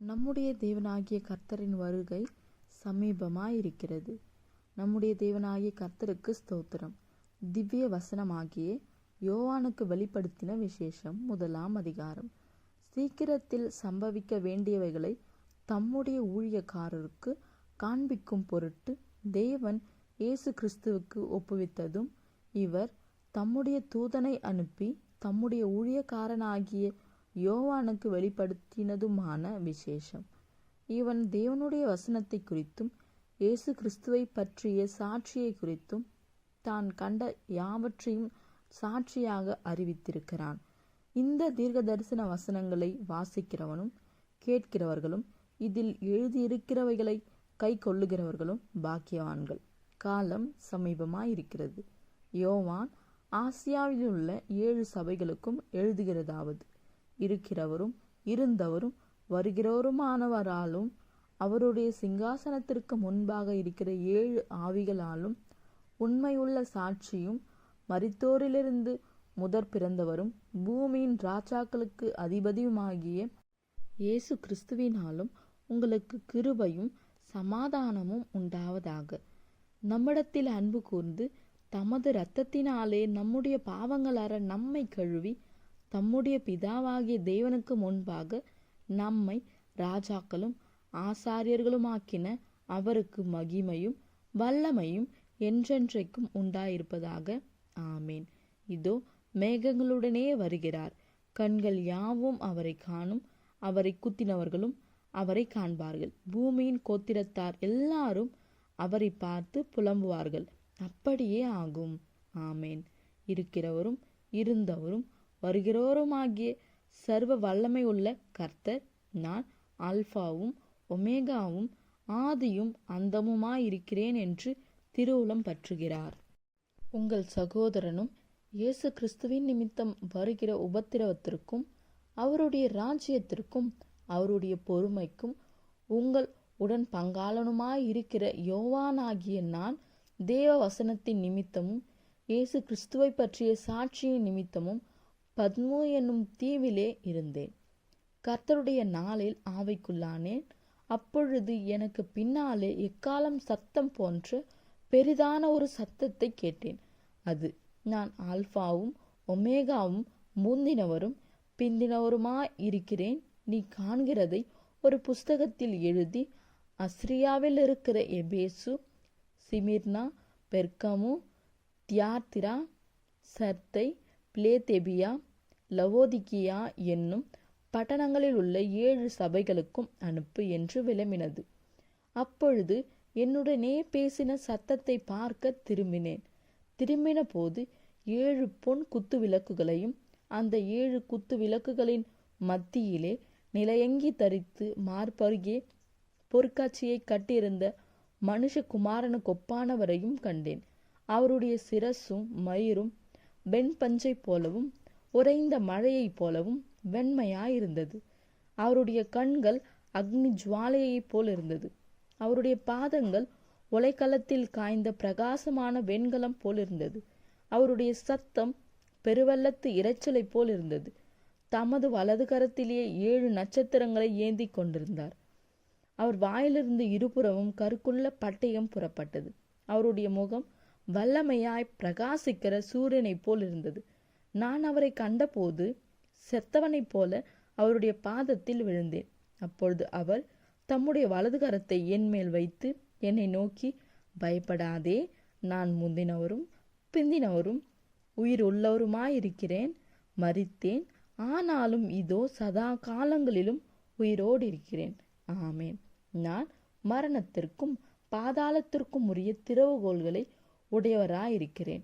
நம்முடைய தேவனாகிய கர்த்தரின் வருகை சமீபமாயிருக்கிறது. நம்முடைய தேவனாகிய கர்த்தருக்கு ஸ்தோத்திரம். திவ்ய வசனமாகிய யோவானுக்கு வெளிப்படுத்தின விசேஷம் 1 அதிகாரம். சீக்கிரத்தில் சம்பவிக்க வேண்டியவைகளை தம்முடைய ஊழியக்காரருக்கு காண்பிக்கும் பொருட்டு தேவன் இயேசு கிறிஸ்துவுக்கு ஒப்புவித்ததும், இவர் தம்முடைய தூதனை அனுப்பி தம்முடைய ஊழியக்காரனாகிய யோவானுக்கு வெளிப்படுத்தினதுமான விசேஷம். இவன் தேவனுடைய வசனத்தை குறித்தும் இயேசு கிறிஸ்துவை பற்றிய சாட்சியை குறித்தும் தான் கண்ட யாவற்றையும் சாட்சியாக அறிவித்திருக்கிறான். இந்த தீர்க்க தரிசன வசனங்களை வாசிக்கிறவனும் கேட்கிறவர்களும் இதில் எழுதியிருக்கிறவைகளை கை கொள்ளுகிறவர்களும் பாக்கியவான்கள். காலம் சமீபமாயிருக்கிறது. யோவான் ஆசியாவிலுள்ள 7 சபைகளுக்கும் எழுதுகிறதாவது, இருக்கிறவரும் இருந்தவரும் வருகிறவருமானவராலும் அவருடைய சிங்காசனத்திற்கு முன்பாக இருக்கிற 7 ஆவிகளாலும் உண்மையுள்ள சாட்சியும் மரித்தோரிலிருந்து முதற் பிறந்தவரும் பூமியின் ராஜாக்களுக்கு அதிபதியுமாகிய இயேசு கிறிஸ்துவினாலும் உங்களுக்கு கிருபையும் சமாதானமும் உண்டாவதாக. நம்மிடத்தில் அன்பு கூர்ந்து தமது இரத்தத்தினாலே நம்முடைய பாவங்களார நம்மை கழுவி தம்முடைய பிதாவாகிய தேவனுக்கு முன்பாக நம்மை ராஜாக்களும் ஆசாரியர்களுமாக்கின அவருக்கு மகிமையும் வல்லமையும் என்றென்றைக்கும் உண்டாயிருப்பதாக. ஆமேன். இதோ மேகங்களுடனே வருகிறார். கண்கள் யாவும் அவரை காணும். அவரை குத்தினவர்களும் அவரை காண்பார்கள். பூமியின் கோத்திரத்தார் எல்லாரும் அவரை பார்த்து புலம்புவார்கள். அப்படியே ஆகும். ஆமேன். இருக்கிறவரும் இருந்தவரும் வருகிறவருமாகிய சர்வ வல்லமை உள்ள கர்த்தர், நான் அல்பாவும் ஒமேகாவும் ஆதியும் அந்தமுமாயிருக்கிறேன் என்று திருவுளம் பற்றுகிறார். உங்கள் சகோதரனும் இயேசு கிறிஸ்துவின் நிமித்தம் வருகிற உபத்திரவத்திற்கும் அவருடைய ராஜ்யத்திற்கும் அவருடைய பொறுமைக்கும் உங்கள் உடன் பங்காளனுமாயிருக்கிற யோவானாகிய நான் தேவ வசனத்தின் நிமித்தமும் இயேசு கிறிஸ்துவை பற்றிய சாட்சியின் நிமித்தமும் பத்மு என்னும் தீவிலே இருந்தேன். கர்த்தருடைய நாளில் ஆவிக்குள்ளானேன். அப்பொழுது எனக்கு பின்னாலே எக்காலம் சத்தம் போன்ற பெரிதான ஒரு சத்தத்தை கேட்டேன். அது, நான் ஆல்பாவும் ஒமேகாவும் முந்தினவரும் பிந்தினவருமாயிருக்கிறேன். நீ காண்கிறதை ஒரு புஸ்தகத்தில் எழுதி அஸ்ரியாவில் இருக்கிற எபேசு, சிமிர்னா, பெர்கமு, தியாத்திரா, சர்த்தை, பிலேதெபியா, லவோதிகியா என்னும் பட்டணங்களில் உள்ள 7 சபைகளுக்கும் அனுப்பு என்று விளம்பினது. அப்பொழுது என்னுடனே பேசின சத்தத்தை பார்க்க திரும்பினேன். திரும்பின போது 7 பொன் குத்து விளக்குகளையும் அந்த 7 குத்து விளக்குகளின் மத்தியிலே நிலையங்கி தரித்து மார்பருகே பொற்காட்சியை கட்டியிருந்த மனுஷகுமாரனுக்கு ஒப்பானவரையும் கண்டேன். அவருடைய சிரசும் மயிரும் வெண்பஞ்சை போலவும் உறைந்த மழையைப் போலவும் வெண்மையாயிருந்தது. அவருடைய கண்கள் அக்னி ஜுவாலையைப் போல் இருந்தது. அவருடைய பாதங்கள் உலைக்களத்தில் காய்ந்த பிரகாசமான வெண்கலம் போல் இருந்தது. அவருடைய சத்தம் பெருவெள்ளத்து இரைச்சலை போல் இருந்தது. தமது வலது கரத்திலேயே 7 நட்சத்திரங்களை ஏந்தி கொண்டிருந்தார். அவர் வாயிலிருந்து இருபுறமும் கருக்குள்ள பட்டயம் புறப்பட்டது. அவருடைய முகம் வல்லமையாய் பிரகாசிக்கிற சூரியனைப் போல் இருந்தது. நான் அவரை கண்டபோது செத்தவனைப் போல அவருடைய பாதத்தில் விழுந்தேன். அப்பொழுது அவர் தம்முடைய வலது கரத்தை என் மேல் வைத்து என்னை நோக்கி, பயப்படாதே, நான் முந்தினவரும் பிந்தினவரும் உயிர் உள்ளவருமாயிருக்கிறேன். மரித்தேன், ஆனாலும் இதோ சதா காலங்களிலும் உயிரோடு இருக்கிறேன். ஆமேன். நான் மரணத்திற்கும் பாதாளத்திற்கும் உரிய திறவுகோல்களை உடையவராயிருக்கிறேன்.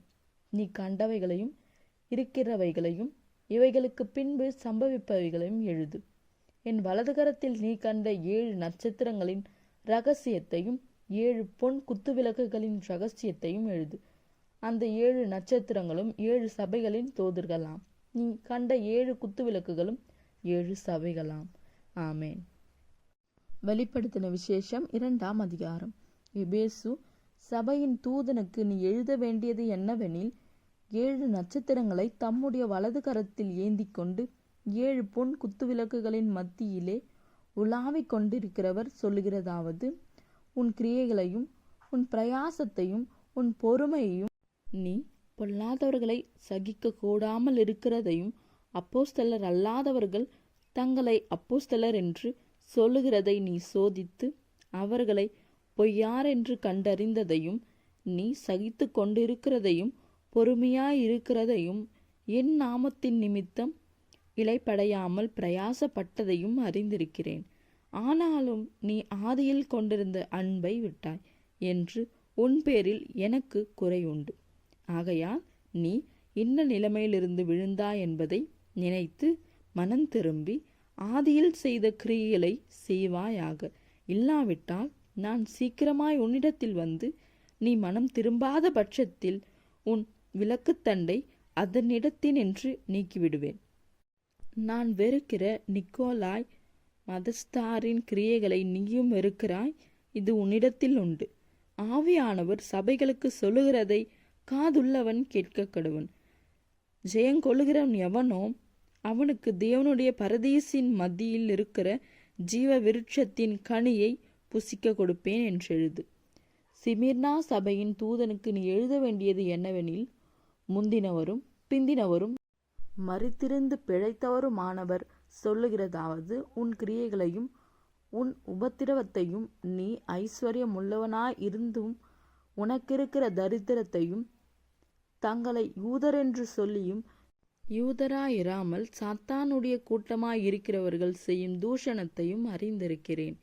நீ கண்டவைகளையும் இருக்கிறவைகளையும் இவைகளுக்கு பின்பு சம்பவிப்பவைகளையும் எழுது. என் வலதுகரத்தில் நீ கண்ட 7 நட்சத்திரங்களின் இரகசியத்தையும் 7 பொன் குத்துவிளக்குகளின் இரகசியத்தையும் எழுது. அந்த 7 நட்சத்திரங்களும் 7 சபைகளின் தூதர்களாம். நீ கண்ட 7 குத்துவிளக்குகளும் 7 சபைகளாம். ஆமேன். வெளிப்படுத்தின விசேஷம் 2 அதிகாரம். எபேசு சபையின் தூதனுக்கு நீ எழுத வேண்டியது என்னவெனில், 7 நட்சத்திரங்களை தம்முடைய வலது கரத்தில் ஏந்தி கொண்டு 7 பொன் குத்துவிளக்குகளின் மத்தியிலே உலாவிக் கொண்டிருக்கிறவர் சொல்லுகிறதாவது, உன் கிரியைகளையும் உன் பிரயாசத்தையும் உன் பொறுமையையும் நீ பொல்லாதவர்களை சகிக்க கூடாமல் இருக்கிறதையும் அப்போஸ்தலர் அல்லாதவர்கள் தங்களை அப்போஸ்தலர் என்று சொல்லுகிறதை நீ சோதித்து அவர்களை பொய்யார் என்று கண்டறிந்ததையும் நீ சகித்து கொண்டிருக்கிறதையும் பொறுமையாயிருக்கிறதையும் என் நாமத்தின் நிமித்தம் இளைப்படையாமல் பிரயாசப்பட்டதையும் அறிந்திருக்கிறேன். ஆனாலும் நீ ஆதியில் கொண்டிருந்த அன்பை விட்டாய் என்று உன் பேரில் எனக்கு குறை உண்டு. ஆகையால் நீ இன்ன நிலைமையிலிருந்து விழுந்தாய் என்பதை நினைத்து மனம் திரும்பி ஆதியில் செய்த கிரியைகளை செய்வாயாக. இல்லாவிட்டால் நான் சீக்கிரமாய் உன்னிடத்தில் வந்து நீ மனம் திரும்பாத பட்சத்தில் உன் விளக்குத்தண்டை அதனிடத்தினின்று நீக்கிவிடுவேன். நான் வெறுக்கிற நிக்கோலாய் மதஸ்தாரின் கிரியைகளை நீயும் வெறுக்கிறாய். இது உன்னிடத்தில் உண்டு. ஆவியானவர் சபைகளுக்கு சொல்லுகிறதை காதுள்ளவன் கேட்க கடவன். ஜெயங்கொள்ளுகிறவன் எவனோ அவனுக்கு தேவனுடைய பரதீசின் மத்தியில் இருக்கிற ஜீவ விருட்சத்தின் கனியை புசிக்க கொடுப்பேன் என்றெழுது. சிமிர்னா சபையின் தூதனுக்கு நீ எழுத வேண்டியது என்னவெனில், முந்தினவரும் பிந்தினவரும் மரித்திருந்து பிழைத்தவருமானவர் சொல்லுகிறதாவது, உன் கிரியைகளையும் உன் உபத்திரவத்தையும் நீ ஐஸ்வர்யமுள்ளவனாய் இருந்தும் உனக்கிருக்கிற தரித்திரத்தையும் தங்களை யூதரென்று சொல்லியும் யூதராயிராமல் சாத்தானுடைய கூட்டமாயிருக்கிறவர்கள் செய்யும் தூஷணத்தையும் அறிந்திருக்கிறேன்.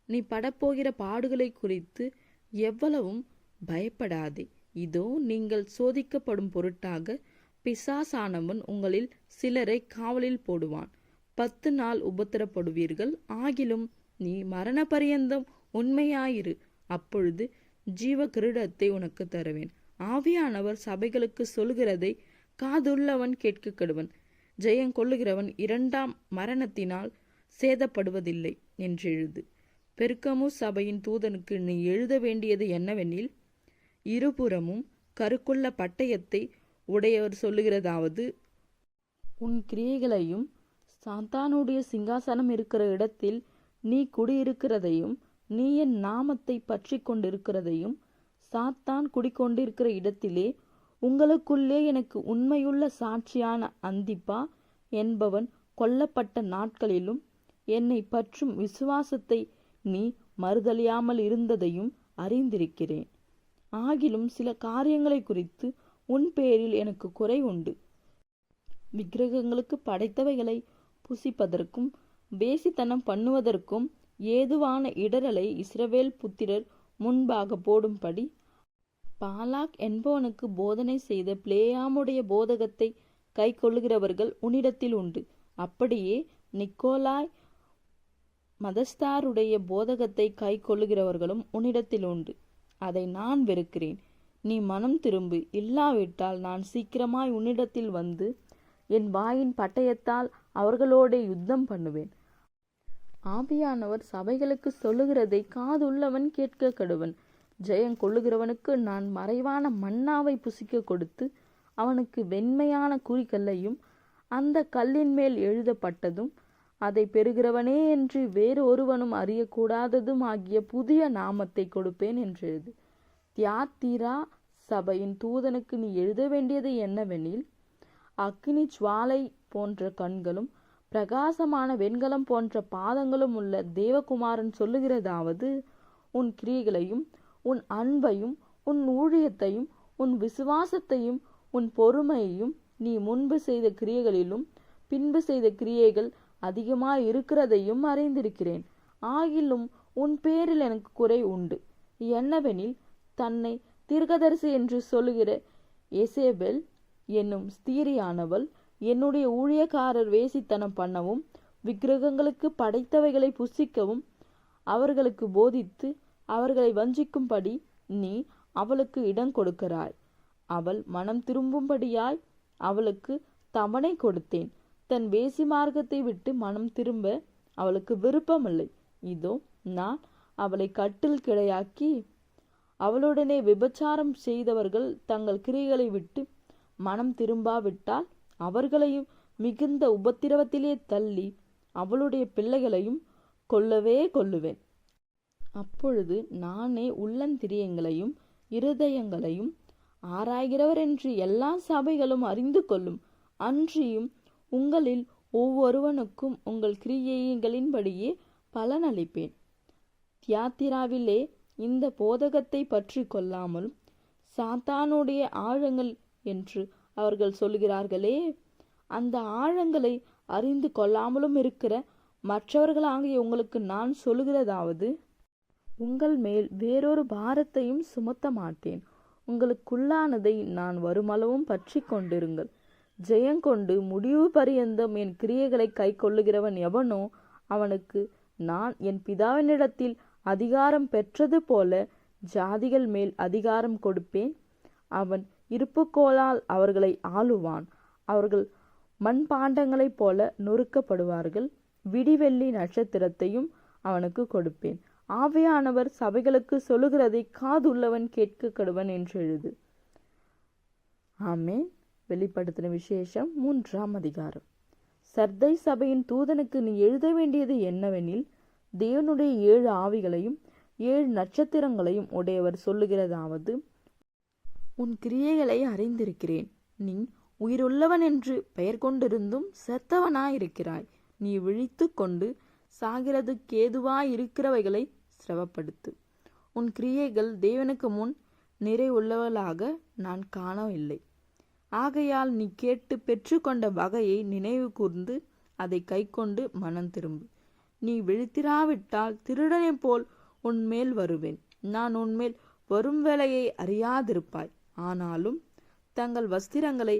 நீ படப்போகிற பாடுகளை குறித்து எவ்வளவும் பயப்படாதே. இதோ நீங்கள் சோதிக்கப்படும் பொருட்டாக பிசாசானவன் உங்களில் சிலரை காவலில் போடுவான். 10 நாள் உபத்திரப்படுவீர்கள். ஆகிலும் நீ மரண பரியந்தம் உண்மையாயிரு. அப்பொழுது ஜீவ கிரீடத்தை உனக்கு தருவேன். ஆவியானவர் சபைகளுக்கு சொல்கிறதை காதுள்ளவன் கேட்க கடுவன். ஜெயங்கொள்ளுகிறவன் 2ஆம் மரணத்தினால் சேதப்படுவதில்லை என்றெழுது. பெருக்கமு சபையின் தூதனுக்கு நீ எழுத வேண்டியது என்னவெனில், இருபுறமும் கருக்குள்ள பட்டயத்தை உடையவர் சொல்லுகிறதாவது, உன் கிரியைகளையும் சாத்தானுடைய சிங்காசனம் இருக்கிற இடத்தில் நீ குடியிருக்கிறதையும் நீ என் நாமத்தை பற்றி கொண்டிருக்கிறதையும் சாத்தான் குடிக்கொண்டிருக்கிற இடத்திலே உங்களுக்குள்ளே எனக்கு உண்மையுள்ள சாட்சியான அந்திப்பா என்பவன் கொல்லப்பட்ட நாட்களிலும் என்னை பற்றும் விசுவாசத்தை நீ மறுதலியாமல் இருந்ததையும் அறிந்திருக்கிறேன். ஆகிலும் சில காரியங்களை குறித்து உன் பேரில் எனக்கு குறை உண்டு. விக்கிரகங்களுக்கு படைத்தவைகளை புசிப்பதற்கும் வேசித்தனம் பண்ணுவதற்கும் ஏதுவான இடரலை இஸ்ரவேல் புத்திரர் முன்பாக போடும்படி பாலாக் என்பவனுக்கு போதனை செய்த பிளேயாமுடைய போதகத்தை கை கொள்ளுகிறவர்கள் உன்னிடத்தில் உண்டு. அப்படியே நிக்கோலாய் மதஸ்தாருடைய போதகத்தை கை கொள்ளுகிறவர்களும் உன்னிடத்தில் உண்டு. அதை நான் வெறுக்கிறேன். நீ மனம் திரும்பு. இல்லாவிட்டால் நான் சீக்கிரமாய் உன்னிடத்தில் வந்து என் வாயின் பட்டயத்தால் அவர்களோடே யுத்தம் பண்ணுவேன். ஆவியானவர் சபைகளுக்கு சொல்லுகிறதை காதுள்ளவன் கேட்க கடுவன். ஜெயங்கொள்ளுகிறவனுக்கு நான் மறைவான மன்னாவை புசிக்க கொடுத்து அவனுக்கு வெண்மையான குறிக்கல்லையும் அந்த கல்லின் மேல் எழுதப்பட்டதும் அதை பெறுகிறவனே என்று வேறு ஒருவனும் அறியக்கூடாததும் ஆகிய புதிய நாமத்தை கொடுப்பேன் என்றெழுது. தியாத்தீரா சபையின் தூதனுக்கு நீ எழுத வேண்டியது என்னவெனில், அக்கினி ஜுவாலை போன்ற கண்களும் பிரகாசமான வெண்கலம் போன்ற பாதங்களும் உள்ள தேவகுமாரன் சொல்லுகிறதாவது, உன் கிரியைகளையும் உன் அன்பையும் உன் ஊழியத்தையும் உன் விசுவாசத்தையும் உன் பொறுமையையும் நீ முன்பு செய்த கிரியைகளிலும் பின்பு செய்த கிரியைகள் அதிகமாய் இருக்கிறதையும் அறிந்திருக்கிறேன். ஆகிலும் உன் பேரில் எனக்கு குறை உண்டு. என்னவெனில், தன்னை தீர்க்கதரிசி என்று சொல்லுகிற எசேபெல் என்னும் ஸ்திரீயானவள் என்னுடைய ஊழியக்காரர் வேசித்தனம் பண்ணவும் விக்கிரகங்களுக்கு படைத்தவைகளை புசிக்கவும் அவர்களுக்கு போதித்து அவர்களை வஞ்சிக்கும்படி நீ அவளுக்கு இடம் கொடுக்கிறாய். அவள் மனம் திரும்பும்படியாய் அவளுக்கு தவணை கொடுத்தேன். தன் வேசி மார்க்கத்தை விட்டு மனம் திரும்ப அவளுக்கு விருப்பமில்லை. இதோ நான் அவளை கட்டில் கிடையாக்கி அவளுடனே விபச்சாரம் செய்தவர்கள் தங்கள் கிரியைகளை விட்டு மனம் திரும்பாவிட்டால் அவர்களையும் மிகுந்த உபத்திரவத்திலே தள்ளி அவளுடைய பிள்ளைகளையும் கொல்லவே கொல்லுவேன். அப்பொழுது நானே உள்ளந்திரியங்களையும் இருதயங்களையும் ஆராய்கிறவர் என்று எல்லா சபைகளும் அறிந்து கொள்ளும். அன்றியும் உங்களில் ஒவ்வொருவனுக்கும் உங்கள் கிரியைகளின்படியே பலனளிப்பேன். தியாத்திராவிலே இந்த போதகத்தை பற்றி கொள்ளாமலும் சாத்தானுடைய ஆழங்கள் என்று அவர்கள் சொல்கிறார்களே, அந்த ஆழங்களை அறிந்து கொள்ளாமலும் இருக்கிற மற்றவர்களாகிய உங்களுக்கு நான் சொல்லுகிறதாவது, உங்கள் மேல் வேறொரு பாரத்தையும் சுமத்த மாட்டேன். உங்களுக்குள்ளானதை நான் வருமளவும் பற்றி கொண்டிருங்கள். ஜெயங்கொண்டு முடிவு பரியந்தம் என் கிரியைகளை கை கொள்ளுகிறவன் எவனோ அவனுக்கு நான் என் பிதாவினிடத்தில் அதிகாரம் பெற்றது போல ஜாதிகள் மேல் அதிகாரம் கொடுப்பேன். அவன் இருப்புக்கோலால் அவர்களை ஆளுவான். அவர்கள் மண்பாண்டங்களைப் போல நொறுக்கப்படுவார்கள். விடிவெள்ளி நட்சத்திரத்தையும் அவனுக்கு கொடுப்பேன். ஆவியானவர் சபைகளுக்கு சொல்லுகிறதை காதுள்ளவன் கேட்க கடுவன் என்று எழுது. ஆமென். வெளிப்படுத்தின விசேஷம் 3ஆம் அதிகாரம். சர்தை சபையின் தூதனுக்கு நீ எழுத வேண்டியது என்னவெனில், தேவனுடைய 7 ஆவிகளையும் 7 நட்சத்திரங்களையும் உடையவர் சொல்லுகிறதாவது, உன் கிரியைகளை அறிந்திருக்கிறேன். நீ உயிருள்ளவன் என்று பெயர் கொண்டிருந்தும் செத்தவனாயிருக்கிறாய். நீ விழித்து கொண்டு சாகிறதுக்கேதுவாயிருக்கிறவைகளை சிரவப்படுத்து. உன் கிரியைகள் தேவனுக்கு முன் நிறைவுள்ளவளாக நான் காணவில்லை. ஆகையால் நீ கேட்டு பெற்றுக்கொண்ட வகையை நினைவு கூர்ந்து அதை கை கொண்டு மனம் திரும்பு. நீ விழித்திராவிட்டால் திருடனைப் போல் உன்மேல் வருவேன். நான் உன்மேல் வரும் வேளையை அறியாதிருப்பாய். ஆனாலும் தங்கள் வஸ்திரங்களை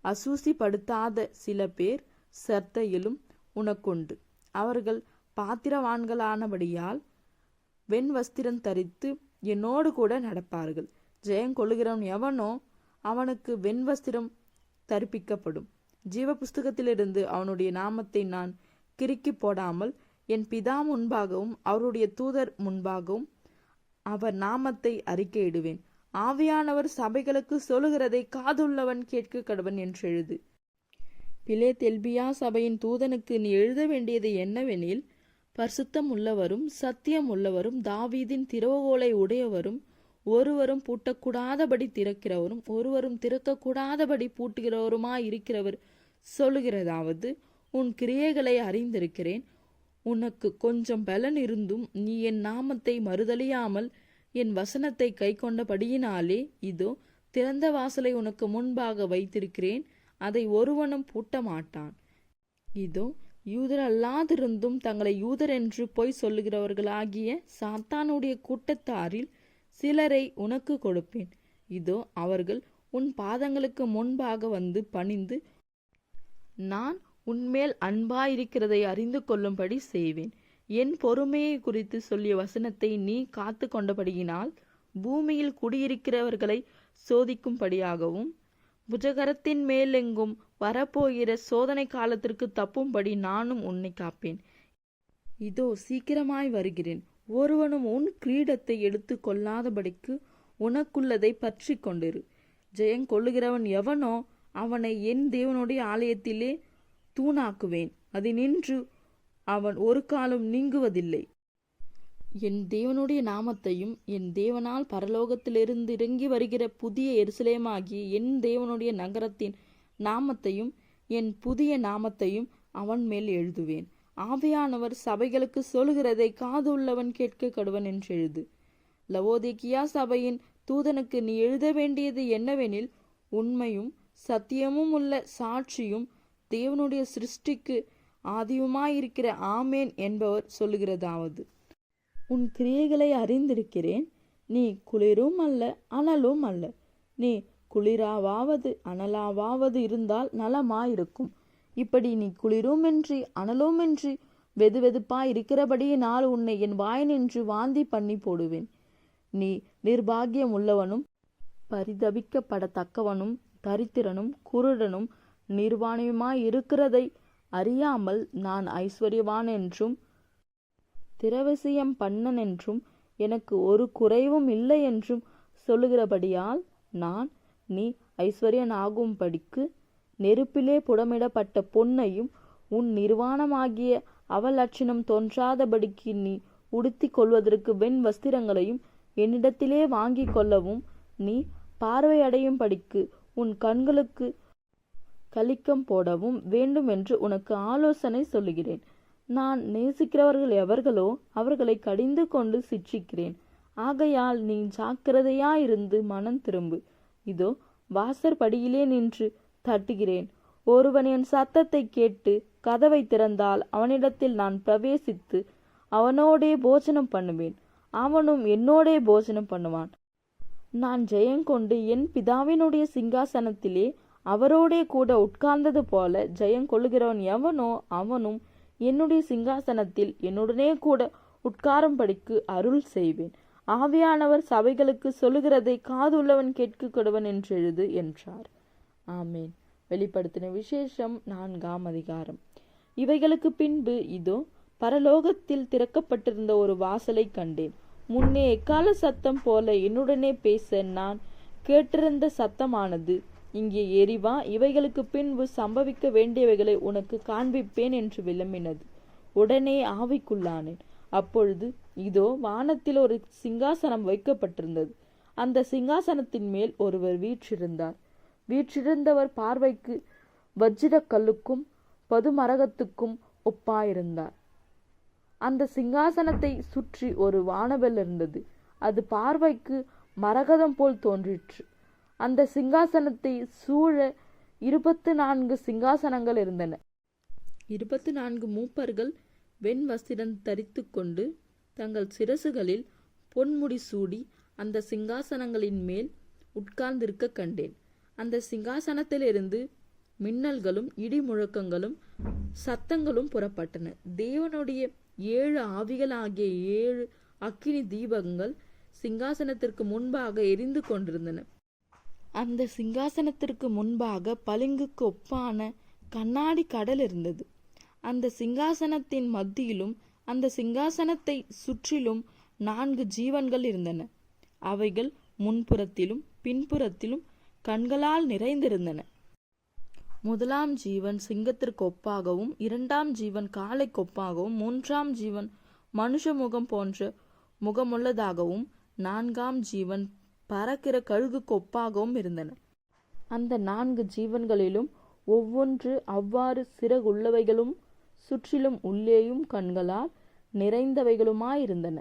அசூசிப்படுத்தாத சில பேர் சர்த்தையிலும் உனக்குண்டு. அவர்கள் பாத்திரவான்களானபடியால் வெண் வஸ்திரம் தரித்து என்னோடு கூட நடப்பார்கள். ஜெயங்கொள்ளுகிறவன் எவனோ அவனுக்கு வெண் வஸ்திரம் தரிப்பிக்கப்படும். ஜீவ புஸ்தகத்திலிருந்து அவனுடைய நாமத்தை நான் கிறுக்கி போடாமல் என் பிதா முன்பாகவும் அவருடைய தூதர் முன்பாகவும் அவர் நாமத்தை அறிக்கையிடுவேன். ஆவியானவர் சபைகளுக்கு சொல்லுகிறதை காதுள்ளவன் கேட்க கடவன் என்று எழுது. பிலேதெல்பியா சபையின் தூதனுக்கு நீ எழுத வேண்டியது என்னவெனில், பரிசுத்தம் உள்ளவரும் சத்தியம் உள்ளவரும் தாவீதின் திறவுகோலை உடையவரும் ஒருவரும் பூட்டக்கூடாதபடி திறக்கிறவரும் ஒருவரும் திறக்கக்கூடாதபடி பூட்டுகிறவருமாயிருக்கிறவர் சொல்லுகிறதாவது, உன் கிரியைகளை அறிந்திருக்கிறேன். உனக்கு கொஞ்சம் பலன் இருந்தும் நீ என் நாமத்தை மறுதலியாமல் என் வசனத்தை கை கொண்டபடியினாலே இதோ திறந்த வாசலை உனக்கு முன்பாக வைத்திருக்கிறேன். அதை ஒருவனும் பூட்ட மாட்டான். இதோ யூதர் அல்லாதிருந்தும் தங்களை யூதர் என்று பொய் சொல்லுகிறவர்களாகிய சாத்தானுடைய கூட்டத்தாரில் சிலரை உனக்கு கொடுப்பேன். இதோ அவர்கள் உன் பாதங்களுக்கு முன்பாக வந்து பணிந்து நான் உன்மேல் அன்பாயிருக்கிறதை அறிந்து கொள்ளும்படி செய்வேன். என் பொறுமையை குறித்து சொல்லிய வசனத்தை நீ காத்து கொண்டபடியினால் பூமியில் குடியிருக்கிறவர்களை சோதிக்கும்படியாகவும் புஜகரத்தின் மேலெங்கும் வரப்போகிற சோதனை காலத்திற்கு தப்பும்படி நானும் உன்னை காப்பேன். இதோ சீக்கிரமாய் வருகிறேன். ஒருவனும் உன் கிரீடத்தை எடுத்து கொள்ளாதபடிக்கு உனக்குள்ளதை பற்றி கொண்டிரு. ஜெயங்கொள்ளுகிறவன் எவனோ அவனை என் தேவனுடைய ஆலயத்திலே தூணாக்குவேன். அதினின்று அவன் ஒரு காலம் நீங்குவதில்லை. என் தேவனுடைய நாமத்தையும் என் தேவனால் பரலோகத்திலிருந்து இறங்கி வருகிற புதிய எருசலேமாகிய என் தேவனுடைய நகரத்தின் நாமத்தையும் என் புதிய நாமத்தையும் அவன் மேல் எழுதுவேன். ஆவியானவர் சபைகளுக்கு சொல்லுகிறதை காதுள்ளவன் கேட்க கடுவன் என்று எழுது. லவோதிக்கியா சபையின் தூதனுக்கு நீ எழுத வேண்டியது என்னவெனில், உண்மையும் சத்தியமும் உள்ள சாட்சியும் தேவனுடைய சிருஷ்டிக்கு ஆதியுமாயிருக்கிற ஆமேன் என்பவர் சொல்லுகிறதாவது, உன் கிரியைகளை அறிந்திருக்கிறேன். நீ குளிரும் அல்ல அனலும் அல்ல. நீ குளிராவாவது அனலாவாவது இருந்தால் நலமாயிருக்கும். இப்படி நீ குளிருமின்றி அனலுமின்றி வெதுவெதுப்பாய் இருக்கிறபடியினால் உன்னை என் வாயினின்று வாந்தி பண்ணி போடுவேன். நீ நிர்பாகியம் உள்ளவனும் பரிதபிக்கப்படத்தக்கவனும் தரித்திரனும் குருடனும் நிர்வாணியுமாய் இருக்கிறதை அறியாமல் நான் ஐஸ்வர்யவான் என்றும் திரவசியம் பண்ணன் என்றும் எனக்கு ஒரு குறைவும் இல்லை என்றும் சொல்லுகிறபடியால் நான் நீ ஐஸ்வர்யனாகும்படிக்கு நெருப்பிலே புடமிடப்பட்ட பொன்னையும் உன் நிர்வாணமாகிய அவலட்சணம் தோன்றாதபடிக்கு நீ உடுத்தி கொள்வதற்கு வெண் வஸ்திரங்களையும் என்னிடத்திலே வாங்கி கொள்ளவும் நீ பார்வையடையும்படிக்கு உன் கண்களுக்கு கலிக்கம் போடவும் வேண்டும் என்று உனக்கு ஆலோசனை சொல்லுகிறேன். நான் நேசிக்கிறவர்கள் எவர்களோ அவர்களை கடிந்து கொண்டு சிட்சிக்கிறேன். ஆகையால் நீ ஜாக்கிரதையாயிருந்து மனம் திரும்பு. இதோ வாசற்படியிலே நின்று தட்டுகிறேன். ஒருவன் என் சத்தத்தை கேட்டு கதவை திறந்தால் அவனிடத்தில் நான் பிரவேசித்து அவனோடே போஜனம் பண்ணுவேன், அவனும் என்னோடே போஜனம் பண்ணுவான். நான் ஜெயங்கொண்டு என் பிதாவினுடைய சிங்காசனத்திலே அவரோடே கூட உட்கார்ந்தது போல ஜெயங்கொள்ளுகிறவன் எவனோ அவனும் என்னுடைய சிங்காசனத்தில் என்னுடனே கூட உட்காரும்படிக்கு அருள் செய்வேன். ஆவியானவர் சபைகளுக்கு சொல்லுகிறதை காதுள்ளவன் கேட்கக்கூடவன் என்று எழுது என்றார். ஆமேன். வெளிப்படுத்தின விசேஷம் 4ஆம் அதிகாரம். இவைகளுக்கு பின்பு இதோ பரலோகத்தில் திறக்கப்பட்டிருந்த ஒரு வாசலை கண்டேன். முன்னே எக்கால சத்தம் போல என்னுடனே பேச நான் கேட்டிருந்த சத்தமானது, இங்கே எரிவா, இவைகளுக்கு பின்பு சம்பவிக்க வேண்டியவைகளை உனக்கு காண்பிப்பேன் என்று விளம்பினது. உடனே ஆவிக்குள்ளானேன். அப்பொழுது இதோ வானத்தில் ஒரு சிங்காசனம் வைக்கப்பட்டிருந்தது. அந்த சிங்காசனத்தின் மேல் ஒருவர் வீற்றிருந்தார். வீற்றிருந்தவர் பார்வைக்கு வஜ்ரக்கல்லுக்கும் பதுமரகத்துக்கும் ஒப்பாயிருந்தார். அந்த சிங்காசனத்தை சுற்றி ஒரு வானவில் இருந்தது. அது பார்வைக்கு மரகதம் போல் தோன்றிற்று. அந்த சிங்காசனத்தை சூழ 24 சிங்காசனங்கள் இருந்தன. 24 மூப்பர்கள் வெண் வஸ்திரம் தரித்து கொண்டு தங்கள் சிரசுகளில் பொன்முடி சூடி அந்த சிங்காசனங்களின் மேல் உட்கார்ந்திருக்க கண்டேன். அந்த சிங்காசனத்திலிருந்து மின்னல்களும் இடி முழக்கங்களும் சத்தங்களும் புறப்பட்டன. தேவனுடைய 7 ஆவிகளாகிய 7 அக்கினி தீபங்கள் சிங்காசனத்திற்கு முன்பாக எரிந்து கொண்டிருந்தன. அந்த சிங்காசனத்திற்கு முன்பாக பளிங்குக்கு ஒப்பான கண்ணாடி கடல் இருந்தது. அந்த சிங்காசனத்தின் மத்தியிலும் அந்த சிங்காசனத்தை சுற்றிலும் 4 ஜீவன்கள் இருந்தன. அவைகள் முன்புறத்திலும் பின்புறத்திலும் கண்களால் நிறைந்திருந்தன. முதலாம் ஜீவன் சிங்கத்திற்கு ஒப்பாகவும், 2ஆம் ஜீவன் காளைக்கு ஒப்பாகவும், 3ஆம் ஜீவன் மனுஷ முகம் போன்ற முகமுள்ளதாகவும், 4ஆம் ஜீவன் பறக்கிற கழுகுக்கு ஒப்பாகவும் இருந்தன. அந்த 4 ஜீவன்களிலும் ஒவ்வொன்று அவ்வாறு சிறகுள்ளவைகளும் சுற்றிலும் உள்ளேயும் கண்களால் நிறைந்தவைகளுமாயிருந்தன.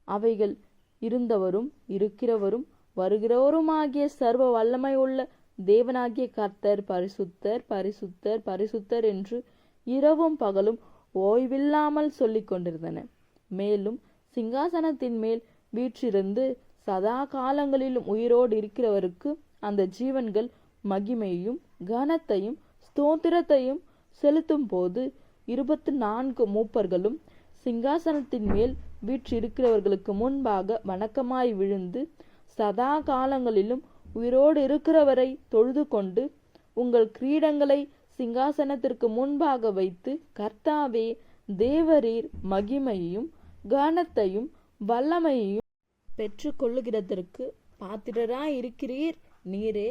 அவைகள் இருந்தவரும் இருக்கிறவரும் வருகிறவருமாகிய சர்வ வல்லமை உள்ள தேவனாகிய கர்த்தர் பரிசுத்தர் பரிசுத்தர் பரிசுத்தர் என்று இரவும் பகலும் ஓய்வில்லாமல் சொல்லிக் கொண்டிருந்தன. மேலும் சிங்காசனத்தின் மேல் வீற்றிருந்து சதா காலங்களிலும் உயிரோடு இருக்கிறவருக்கு அந்த ஜீவன்கள் மகிமையும் கனத்தையும் ஸ்தோத்திரத்தையும் செலுத்தும் போது 24 மூப்பர்களும் சிங்காசனத்தின் மேல் வீற்றிருக்கிறவர்களுக்கு முன்பாக வணக்கமாய் விழுந்து சதா காலங்களிலும் உயிரோடு இருக்கிறவரை தொழுது கொண்டு, உங்கள் கிரீடங்களை சிங்காசனத்திற்கு முன்பாக வைத்து, கர்த்தாவே, தேவரீர் மகிமையையும் கனத்தையும் வல்லமையையும் பெற்று கொள்ளுகிறதற்கு பாத்திரராயிருக்கிறீர். நீரே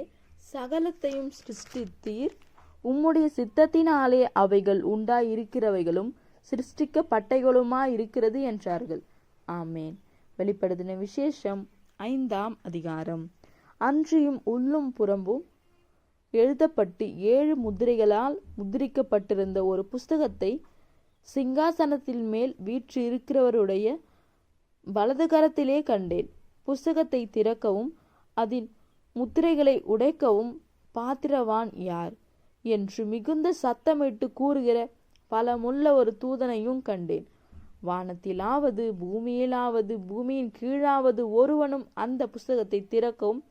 சகலத்தையும் சிருஷ்டித்தீர். உம்முடைய சித்தத்தினாலே அவைகள் உண்டாயிருக்கிறவைகளும் சிருஷ்டிக்கப்பட்டைகளுமாயிருக்கிறது என்றார்கள். ஆமேன். வெளிப்படுத்தின விசேஷம் 5ஆம் அதிகாரம். அன்றியும் உள்ளும் புறம்பும் எழுதப்பட்டு 7 முத்திரைகளால் முத்திரிக்கப்பட்டிருந்த ஒரு புஸ்தகத்தை சிங்காசனத்தின் மேல் வீற்றிருக்கிறவருடைய வலது கரத்திலே கண்டேன். புஸ்தகத்தை திறக்கவும் அதன் முத்திரைகளை உடைக்கவும் பாத்திரவான் யார் என்று மிகுந்த சத்தமிட்டு கூறுகிற பலமுள்ள ஒரு தூதனையும் கண்டேன். வானத்திலாவது பூமியிலாவது பூமியின் கீழாவது ஒருவனும் அந்த புஸ்தகத்தை திறக்கவும்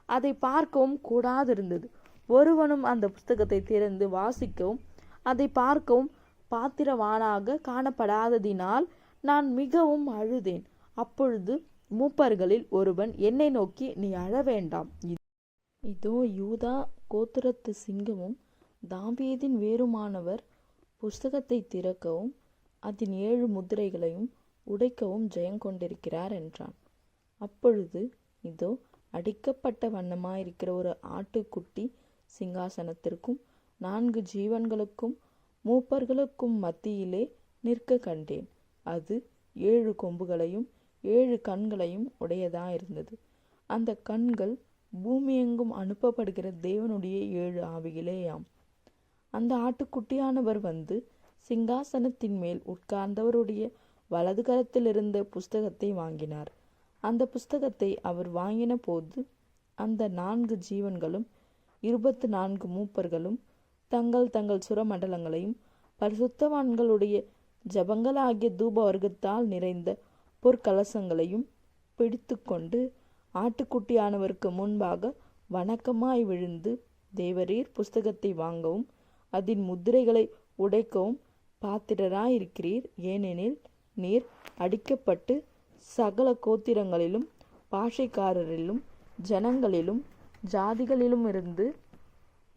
அதை பார்க்கவும் கூடாதிருந்தது. ஒருவனும் அந்த புஸ்தகத்தை திறந்து வாசிக்கவும் அதை பார்க்கவும் பாத்திரவானாக காணப்படாததினால் நான் மிகவும் அழுதேன். அப்பொழுது மூப்பர்களில் ஒருவன் என்னை நோக்கி, நீ அழ வேண்டாம், இதோ யூதா கோத்திரத்து சிங்கமும் தாவீதின் வேருமானவர் புஸ்தகத்தை திறக்கவும் அதன் 7 முத்திரைகளையும் உடைக்கவும் ஜெயங்கொண்டிருக்கிறார் என்றான். அப்பொழுது இதோ அடிக்கப்பட்ட வண்ணமாயிருக்கிற ஒரு ஆட்டுக்குட்டி சிங்காசனத்திற்கும் 4 ஜீவன்களுக்கும் மூப்பர்களுக்கும் மத்தியிலே நிற்க கண்டேன். அது 7 கொம்புகளையும் 7 கண்களையும் உடையதாயிருந்தது. அந்த கண்கள் பூமியெங்கும் அனுப்பப்படுகிற தேவனுடைய 7 ஆவிகளேயாம். அந்த ஆட்டுக்குட்டியானவர் வந்து சிங்காசனத்தின் மேல் உட்கார்ந்தவருடைய வலது கரத்தில் இருந்த புஸ்தகத்தை வாங்கினார். அந்த புஸ்தகத்தை அவர் வாங்கின போது அந்த 4 ஜீவன்களும் 24 மூப்பர்களும் தங்கள் தங்கள் சுரமண்டலங்களையும் பரிசுத்தவான்களுடைய ஜபங்களாகிய தூப வர்க்கத்தால் நிறைந்த பொற்கலசங்களையும் பிடித்து கொண்டு ஆட்டுக்குட்டியானவருக்கு முன்பாக வணக்கமாய் விழுந்து, தேவரீர் புஸ்தகத்தை வாங்கவும் அதன் முத்திரைகளை உடைக்கவும் பாத்திரராயிருக்கிறீர். ஏனெனில் நீர் அடிக்கப்பட்டு சகல கோத்திரங்களிலும் பாஷைக்காரரிலும் ஜனங்களிலும் ஜாதிகளிலும் இருந்து